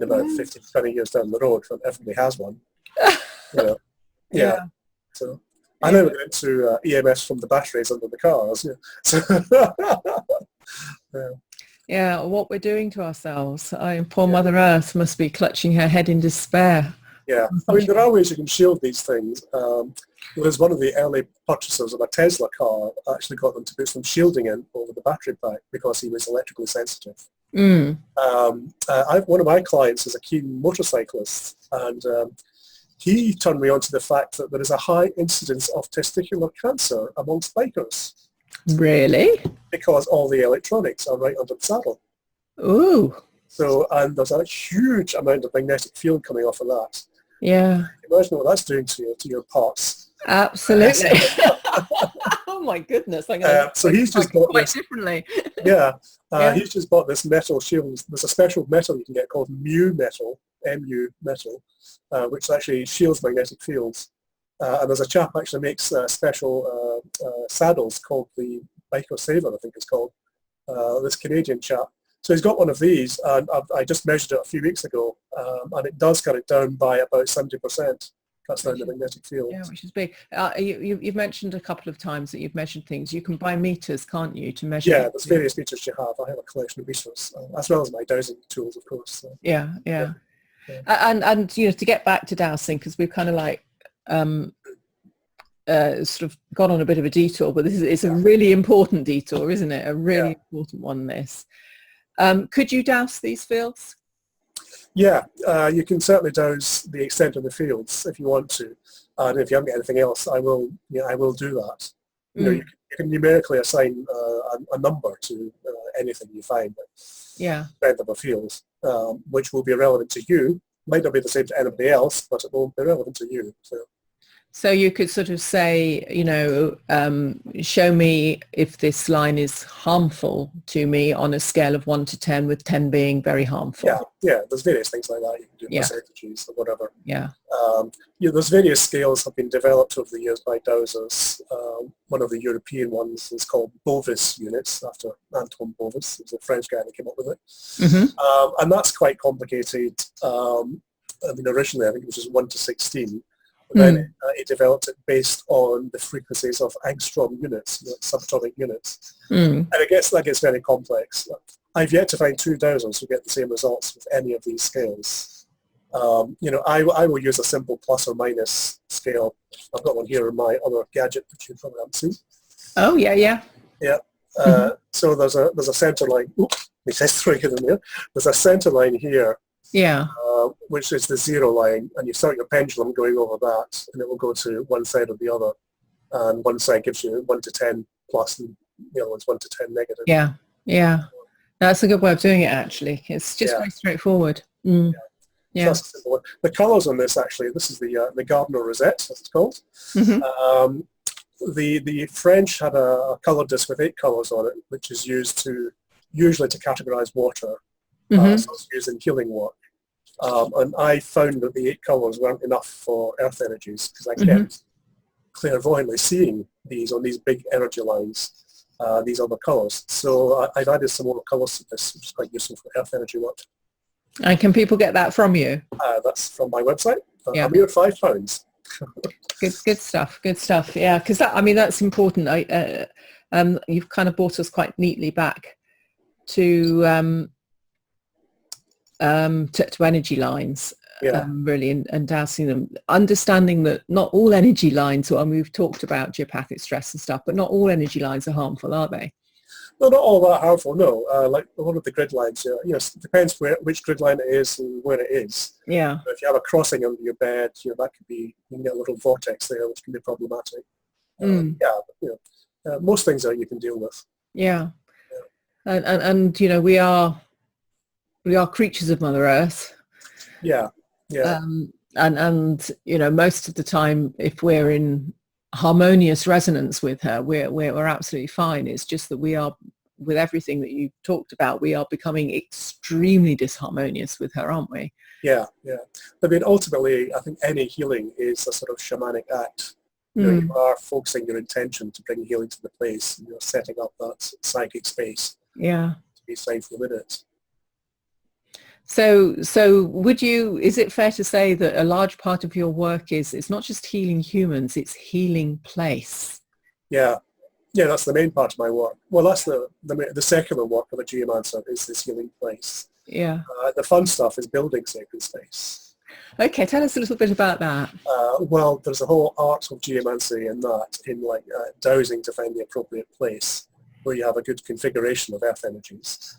Speaker 2: about 50, 20 years down the road when everybody has one. So I know we're going into EMS from the batteries under the cars.
Speaker 1: Yeah, what we're doing to ourselves. Poor Mother Earth must be clutching her head in despair.
Speaker 2: Yeah, I mean, there are ways you can shield these things. There's one of the early purchasers of a Tesla car actually got them to put some shielding in over the battery pack because he was electrically sensitive. One of my clients is a keen motorcyclist, and he turned me on to the fact that there is a high incidence of testicular cancer amongst bikers.
Speaker 1: Really?
Speaker 2: Because all the electronics are right under the saddle.
Speaker 1: Ooh.
Speaker 2: So, and there's a huge amount of magnetic field coming off of that.
Speaker 1: Yeah.
Speaker 2: Imagine what that's doing to your parts.
Speaker 1: Absolutely. Oh my goodness.
Speaker 2: So he's just bought
Speaker 1: quite
Speaker 2: this
Speaker 1: differently.
Speaker 2: He's just bought this metal shield. There's a special metal you can get called Mu metal, Mu metal, which actually shields magnetic fields. And there's a chap actually makes special saddles called the Biker Saver, I think it's called, this Canadian chap. So he's got one of these, and I just measured it a few weeks ago, and it does cut it down by about 70%. Cuts down the magnetic field.
Speaker 1: Yeah, which is big. You've mentioned a couple of times that you've measured things. You can buy meters, can't you, to measure?
Speaker 2: Yeah, there's various meters you have. I have a collection of meters, as well as my dowsing tools, of course. So.
Speaker 1: Yeah. And to get back to dowsing, because we've kind of like sort of gone on a bit of a detour, but it's a really important detour, isn't it? A really important one, this. Could you douse these fields?
Speaker 2: Yeah, you can certainly douse the extent of the fields if you want to, and if you haven't got anything else, I will do that. You can numerically assign a number to anything you find.
Speaker 1: Yeah.
Speaker 2: Strength of a field, which will be relevant to you. Might not be the same to anybody else, but it will be relevant to you.
Speaker 1: So you could sort of say, show me if this line is harmful to me on a scale of 1 to 10, with 10 being very harmful.
Speaker 2: Yeah. There's various things like that. You can do
Speaker 1: Yeah.
Speaker 2: percentages or whatever.
Speaker 1: Yeah.
Speaker 2: There's various scales have been developed over the years by Dowsers. One of the European ones is called Bovis units, after Antoine Bovis. It was a French guy that came up with it.
Speaker 1: Mm-hmm.
Speaker 2: And that's quite complicated. Originally I think it was just 1 to 16. Then it developed it based on the frequencies of angstrom units, subatomic units. And that gets very complex. I've yet to find two Dowsers who get the same results with any of these scales. I will use a simple plus or minus scale. I've got one here in my other gadget, which you probably haven't seen.
Speaker 1: Oh, yeah.
Speaker 2: Yeah. So there's a center line. Oops, my sister's throwing it in there. There's a center line here.
Speaker 1: Yeah.
Speaker 2: Which is the 0 line, and you start your pendulum going over that, and it will go to one side or the other. And one side gives you 1 to 10 plus, and the other one's 1 to 10 negative.
Speaker 1: Yeah. That's a good way of doing it, actually. It's just very straightforward. Yeah.
Speaker 2: That's a simple one. The colours on this, actually, this is the Gardner rosette, as it's called.
Speaker 1: Mm-hmm.
Speaker 2: The French had a colour disc with 8 colours on it, which is used usually to categorise water. So it's used in healing work. And I found that the 8 colours weren't enough for earth energies, because I kept clairvoyantly seeing these on these big energy lines, these other colours. So I've added some more colours to this, which is quite useful for earth energy work. And
Speaker 1: can people get that from you?
Speaker 2: That's from my website. A mere £5.
Speaker 1: Good stuff. Yeah, because that's important. You've kind of brought us quite neatly back to energy lines, really, and dowsing them. Understanding that not all energy lines, we've talked about geopathic stress and stuff, but not all energy lines are harmful, are they?
Speaker 2: No, not all that harmful, no. Like a lot of the grid lines, it depends which grid line it is and where it is.
Speaker 1: Yeah.
Speaker 2: If you have a crossing under your bed, that could be, you can get a little vortex there, which can be problematic. Most things that you can deal with.
Speaker 1: Yeah. And we are creatures of Mother Earth.
Speaker 2: Yeah.
Speaker 1: And most of the time, if we're in harmonious resonance with her, we're absolutely fine. It's just that we are, with everything that you talked about, we are becoming extremely disharmonious with her, aren't we?
Speaker 2: Yeah. Ultimately, I think any healing is a sort of shamanic act. You are focusing your intention to bring healing to the place, and you're setting up that psychic space.
Speaker 1: Yeah.
Speaker 2: To be safe within it.
Speaker 1: So is it fair to say that a large part of your work it's not just healing humans, it's healing place?
Speaker 2: Yeah, that's the main part of my work. Well, that's the secular work of a geomancer, is this healing place.
Speaker 1: Yeah.
Speaker 2: The fun stuff is building sacred space.
Speaker 1: Okay, tell us a little bit about that.
Speaker 2: Well, there's a whole art of geomancy in dowsing to find the appropriate place where you have a good configuration of earth energies.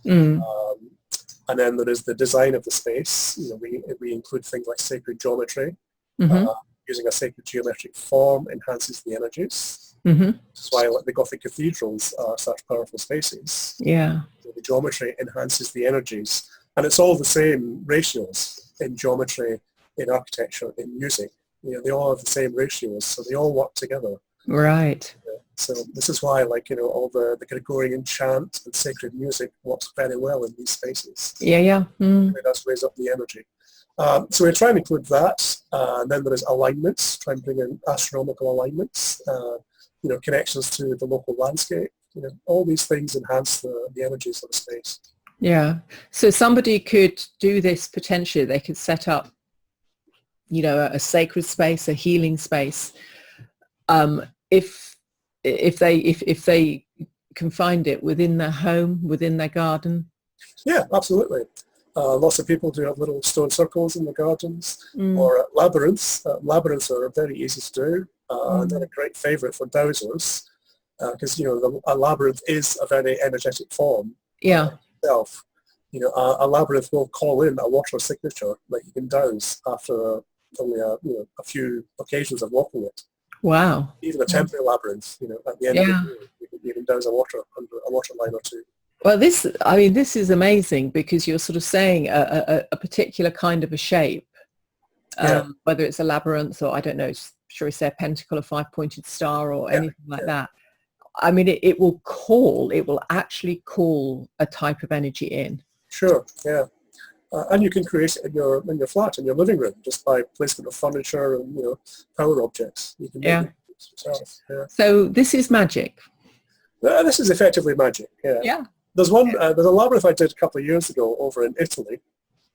Speaker 2: And then there is the design of the space. We include things like sacred geometry. Using a sacred geometric form enhances the energies. Which is why the Gothic cathedrals are such powerful spaces.
Speaker 1: Yeah.
Speaker 2: So the geometry enhances the energies. And it's all the same ratios in geometry, in architecture, in music. They all have the same ratios, so they all work together.
Speaker 1: Right.
Speaker 2: So this is why, all the Gregorian chant and sacred music works very well in these spaces.
Speaker 1: Yeah.
Speaker 2: It does raise up the energy. So we're trying to include that. And then there is alignments, trying to bring in astronomical alignments, connections to the local landscape. All these things enhance the energies of the space.
Speaker 1: Yeah. So somebody could do this potentially. They could set up, a sacred space, a healing space. If they can find it within their home, within their garden.
Speaker 2: Yeah, absolutely. Lots of people do have little stone circles in the gardens or labyrinths. Labyrinths are very easy to do. They're a great favourite for dowsers because a labyrinth is a very energetic form.
Speaker 1: Yeah.
Speaker 2: Itself. A labyrinth will call in a water signature that you can douse after only a few occasions of walking it.
Speaker 1: Wow.
Speaker 2: Even a temporary labyrinth, at the end of the year, you can douse a water line or two.
Speaker 1: Well, this is amazing because you're sort of saying a, a, a, a, particular kind of a shape,
Speaker 2: Yeah,
Speaker 1: whether it's a labyrinth or I don't know, shall we say a pentacle, a five-pointed star or
Speaker 2: yeah,
Speaker 1: anything like
Speaker 2: yeah.
Speaker 1: that. I mean, it will actually call a type of energy in.
Speaker 2: Sure, yeah. And you can create it in your flat, in your living room, just by placement of furniture and power objects. You can make
Speaker 1: Yeah.
Speaker 2: it yourself. Yeah.
Speaker 1: So this is magic.
Speaker 2: This is effectively magic. Yeah.
Speaker 1: Yeah.
Speaker 2: There's one. There's a labyrinth I did a couple of years ago over in Italy.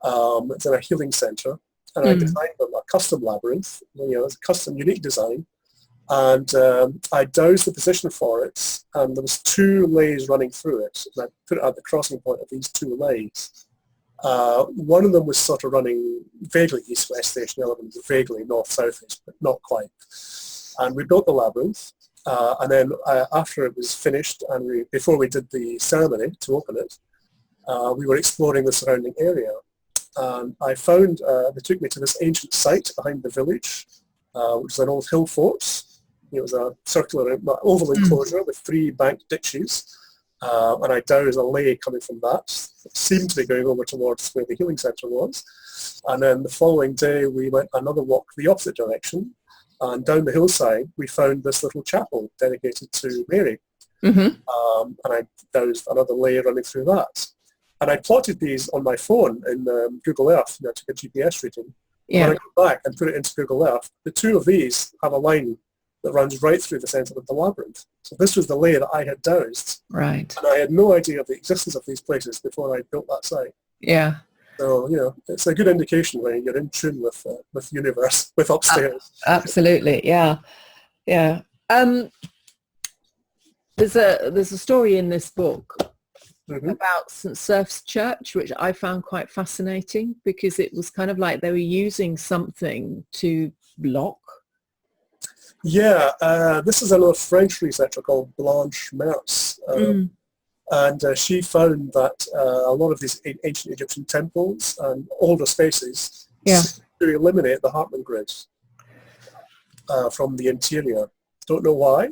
Speaker 2: It's in a healing centre, and I
Speaker 1: Mm.
Speaker 2: designed a custom labyrinth. It's a custom, unique design, and I dowsed the position for it, and there was two lays running through it, and I put it at the crossing point of these two lays. One of them was sort of running vaguely east-west station, the other one was vaguely north-south-east, but not quite. And we built the labyrinth, and then after it was finished, and before we did the ceremony to open it, we were exploring the surrounding area. And I found, they took me to this ancient site behind the village, which is an old hill fort. It was a circular, oval enclosure with 3 banked ditches. And I dowsed a lay coming from that. It seemed to be going over towards where the healing centre was. And then the following day we went another walk the opposite direction. And down the hillside we found this little chapel dedicated to Mary.
Speaker 1: Mm-hmm.
Speaker 2: And I dowsed another lay running through that. And I plotted these on my phone in Google Earth, took a GPS reading.
Speaker 1: Yeah.
Speaker 2: When I go back and put it into Google Earth, the two of these have a line that runs right through the centre of the labyrinth. So this was the lay that I had dowsed.
Speaker 1: Right.
Speaker 2: And I had no idea of the existence of these places before I built that site.
Speaker 1: Yeah.
Speaker 2: So, it's a good indication when you're in tune with the universe, with upstairs.
Speaker 1: Absolutely. Yeah. Yeah. There's a story in this book about St. Cerf's Church, which I found quite fascinating because it was kind of like they were using something to block.
Speaker 2: Yeah, this is another French researcher called Blanche Mertz. And she found that a lot of these ancient Egyptian temples and older spaces seem to eliminate the Hartmann grid from the interior. Don't know why.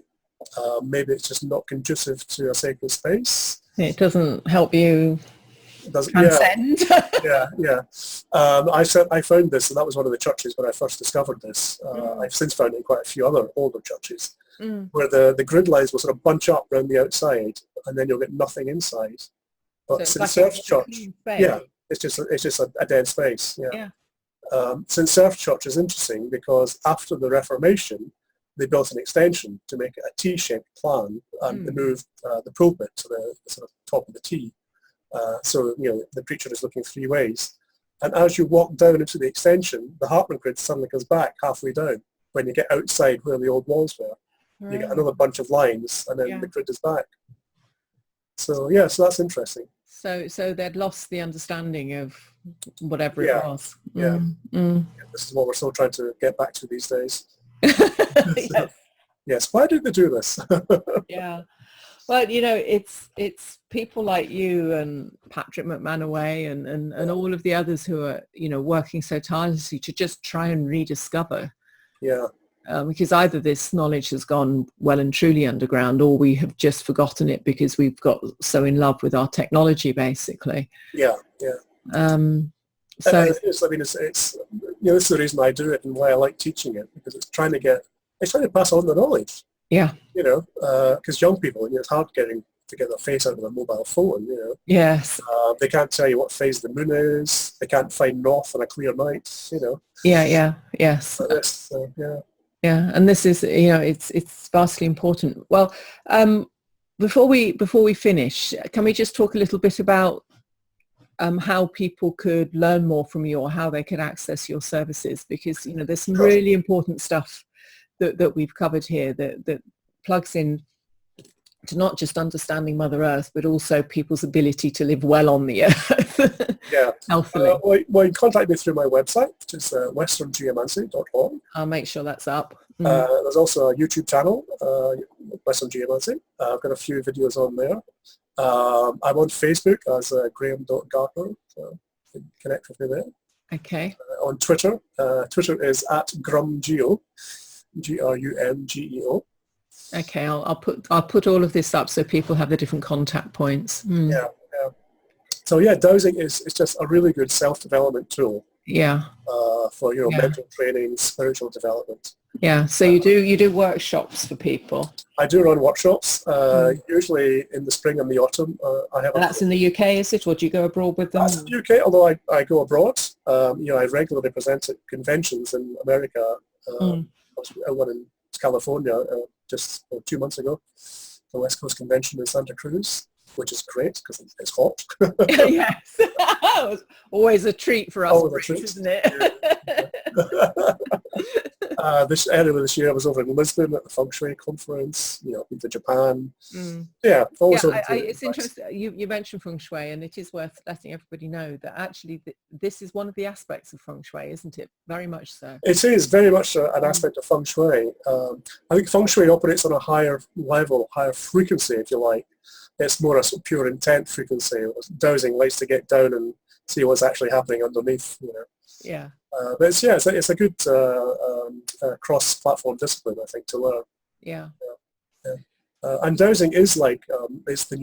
Speaker 2: Maybe it's just not conducive to a sacred space.
Speaker 1: It doesn't help you transcend.
Speaker 2: Yeah. I found this, and that was one of the churches when I first discovered this. I've since found it in quite a few other older churches, where the grid lines will sort of bunch up around the outside, and then you'll get nothing inside. But
Speaker 1: So
Speaker 2: St. Cerf's Church, it's just a dead space. St. Cerf's Church is interesting because after the Reformation, they built an extension to make it a T-shaped plan, and they moved the pulpit to the sort of top of the T. So the preacher is looking 3 ways. And as you walk down into the extension, the Hartmann grid suddenly goes back halfway down. When you get outside where the old walls were, you get another bunch of lines, and then the grid is back. So so that's interesting.
Speaker 1: So they'd lost the understanding of whatever it was.
Speaker 2: Yeah. This is what we're still trying to get back to these days. Yes. Why did they do this?
Speaker 1: Yeah. Well, it's people like you and Patrick McManaway and all of the others who are, working so tirelessly to just try and rediscover.
Speaker 2: Yeah.
Speaker 1: Because either this knowledge has gone well and truly underground, or we have just forgotten it because we've got so in love with our technology, basically.
Speaker 2: Yeah.
Speaker 1: So
Speaker 2: it's this is the reason I do it and why I like teaching it, because it's trying to pass on the knowledge.
Speaker 1: Yeah.
Speaker 2: Because young people, it's hard getting to get their face out of a mobile phone.
Speaker 1: Yes.
Speaker 2: They can't tell you what phase the moon is. They can't find north on a clear night.
Speaker 1: Yeah. Yes.
Speaker 2: Like this,
Speaker 1: Yeah, and this is, it's vastly important. Well, before we finish, can we just talk a little bit about how people could learn more from you, or how they could access your services? Because there's some really important stuff that we've covered here that plugs in to not just understanding Mother Earth, but also people's ability to live well on the earth. Healthily.
Speaker 2: Well, you can contact me through my website, which is westerngeomancy.org.
Speaker 1: I'll make sure that's up.
Speaker 2: There's also a YouTube channel, Western Geomancy. I've got a few videos on there. I'm on Facebook as Grahame.Gardner, so you can connect with me there.
Speaker 1: Okay.
Speaker 2: On Twitter, Twitter is @GrumGeo, GRUMGEO.
Speaker 1: Okay, I'll put all of this up so people have the different contact points.
Speaker 2: Yeah, yeah. So yeah, dowsing is just a really good self-development tool.
Speaker 1: Yeah.
Speaker 2: For
Speaker 1: Yeah.
Speaker 2: mental training, spiritual development.
Speaker 1: Yeah. So you do workshops for people.
Speaker 2: I do run workshops, usually in the spring and the autumn. I have.
Speaker 1: That's in the UK, is it, or do you go abroad with them?
Speaker 2: That's in the UK, although I go abroad. I regularly present at conventions in America. I was at one in California just 2 months ago, the West Coast Convention in Santa Cruz, which is great because it's hot.
Speaker 1: Yes. Always a treat for us, Brits, isn't it?
Speaker 2: Yeah. This year I was over in Lisbon at the Feng Shui conference, been to Japan. Yeah, always
Speaker 1: it's interesting. You mentioned Feng Shui, and it is worth letting everybody know that actually this is one of the aspects of Feng Shui, isn't it? Very much so.
Speaker 2: It is very much an aspect of Feng Shui. I think Feng Shui operates on a higher level, higher frequency, if you like. It's more a sort of pure intent frequency. Dowsing likes to get down and see what's actually happening underneath.
Speaker 1: Yeah.
Speaker 2: But it's a good cross-platform discipline, I think, to learn.
Speaker 1: Yeah.
Speaker 2: And dowsing is like it's the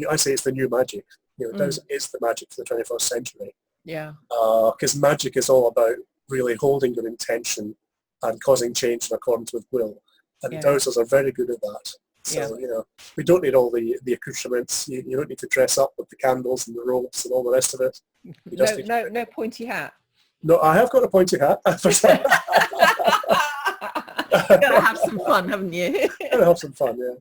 Speaker 2: new magic. Dowsing is the magic for the 21st century.
Speaker 1: Yeah.
Speaker 2: Because magic is all about really holding your intention and causing change in accordance with will. And dowsers are very good at that. So, we don't need all the accoutrements. You don't need to dress up with the candles and the ropes and all the rest of it.
Speaker 1: No pointy hat.
Speaker 2: No, I have got a pointy hat.
Speaker 1: You've got to have some fun, haven't you?
Speaker 2: Gotta have some fun, yeah.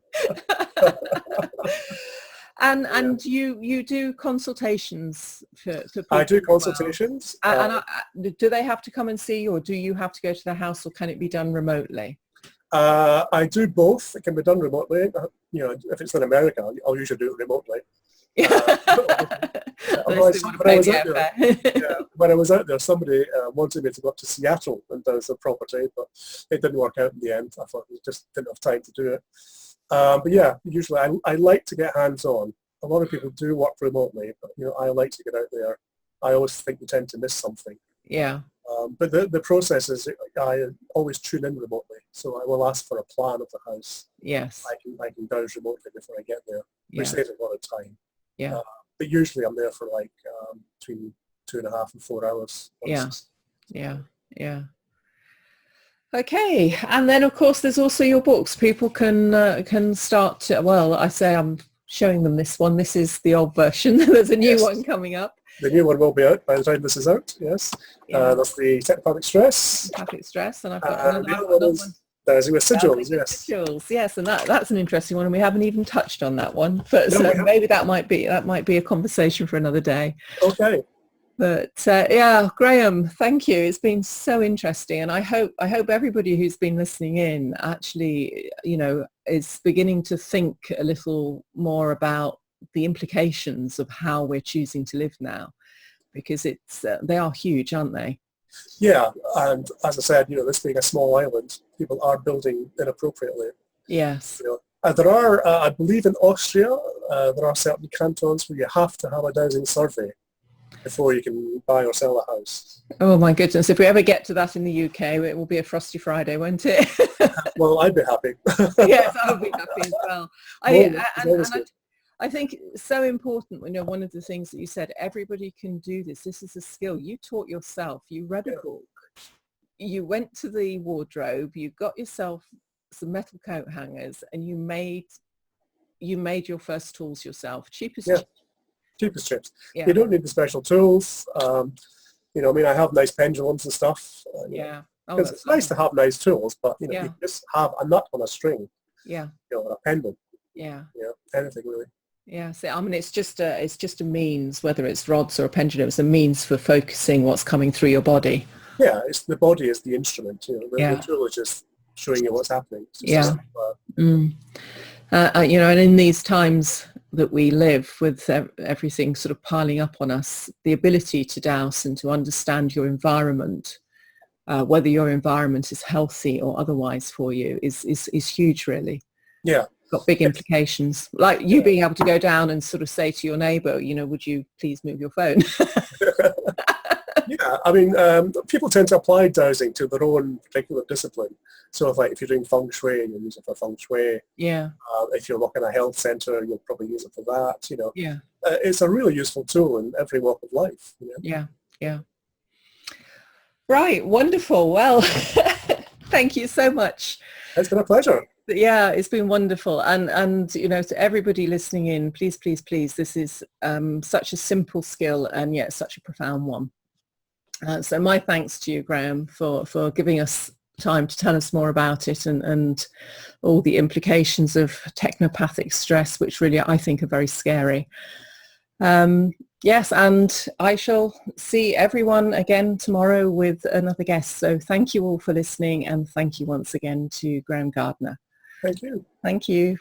Speaker 1: And you do consultations for people?
Speaker 2: I do consultations.
Speaker 1: And do they have to come and see you, or do you have to go to the house, or can it be done remotely?
Speaker 2: I do both. It can be done remotely. If it's in America, I'll usually do it remotely. When I was out there, somebody wanted me to go up to Seattle and douse the property, but it didn't work out in the end. I thought we just didn't have time to do it. But yeah, usually I like to get hands-on. A lot of people do work remotely, but I like to get out there. I always think you tend to miss something.
Speaker 1: Yeah.
Speaker 2: But the process is I always tune in remotely, so I will ask for a plan of the house.
Speaker 1: Yes.
Speaker 2: I can dowse remotely before I get there, which saves a lot of time.
Speaker 1: Yeah.
Speaker 2: But usually I'm there for like between 2.5 and 4 hours.
Speaker 1: Yeah. Okay, and then of course there's also your books. People can start to, I'm showing them this one. This is the old version. There's a new one coming up.
Speaker 2: The new one will be out by the time this is out, yes. That's the technopathic stress.
Speaker 1: Technopathic stress, and I've got another one.
Speaker 2: Dowsing with sigils, yes.
Speaker 1: Sigils, yes, and that's an interesting one, and we haven't even touched on that one. But maybe that might be a conversation for another day.
Speaker 2: Okay.
Speaker 1: But Grahame, thank you. It's been so interesting, and I hope everybody who's been listening in actually, is beginning to think a little more about the implications of how we're choosing to live now, because they are huge, aren't they?
Speaker 2: Yeah, and as I said, this being a small island, people are building inappropriately.
Speaker 1: Yes.
Speaker 2: There are, I believe in Austria, there are certain cantons where you have to have a dowsing survey before you can buy or sell a house. Oh
Speaker 1: my goodness, if we ever get to that in the UK, it will be a frosty Friday, won't it?
Speaker 2: Well, I'd be happy.
Speaker 1: Yes, I would be happy as well. I think it's so important, one of the things that you said, everybody can do this. This is a skill. You taught yourself. You read a book. You went to the wardrobe. You got yourself some metal coat hangers, and you made your first tools yourself. Cheapest chips. Yeah.
Speaker 2: You don't need the special tools. I have nice pendulums and stuff. Because it's nice to have nice tools, but you just have a nut on a string.
Speaker 1: Yeah.
Speaker 2: A pendant.
Speaker 1: Yeah.
Speaker 2: Anything really.
Speaker 1: Yeah, so it's just a means, whether it's rods or a pendulum, it's a means for focusing what's coming through your body.
Speaker 2: Yeah, the body is the instrument. The tool is just showing you what's happening.
Speaker 1: And in these times that we live, with everything sort of piling up on us, the ability to douse and to understand your environment, whether your environment is healthy or otherwise for you, is huge, really.
Speaker 2: Yeah.
Speaker 1: Got big implications, like you being able to go down and sort of say to your neighbour, would you please move your phone?
Speaker 2: Yeah, I mean, people tend to apply dowsing to their own particular discipline. So if you're doing feng shui, you'll use it for feng shui.
Speaker 1: Yeah,
Speaker 2: If you're working in a health center, you'll probably use it for that.
Speaker 1: yeah,
Speaker 2: It's a really useful tool in every walk of life.
Speaker 1: yeah, yeah. Right, wonderful. Well, thank you so much.
Speaker 2: It's been a pleasure.
Speaker 1: Yeah, it's been wonderful. And to everybody listening in, please, please, please, this is such a simple skill and yet such a profound one. So my thanks to you, Grahame, for giving us time to tell us more about it and all the implications of technopathic stress, which really I think are very scary. Yes, and I shall see everyone again tomorrow with another guest. So thank you all for listening, and thank you once again to Grahame Gardner.
Speaker 2: Thank you.
Speaker 1: Thank you.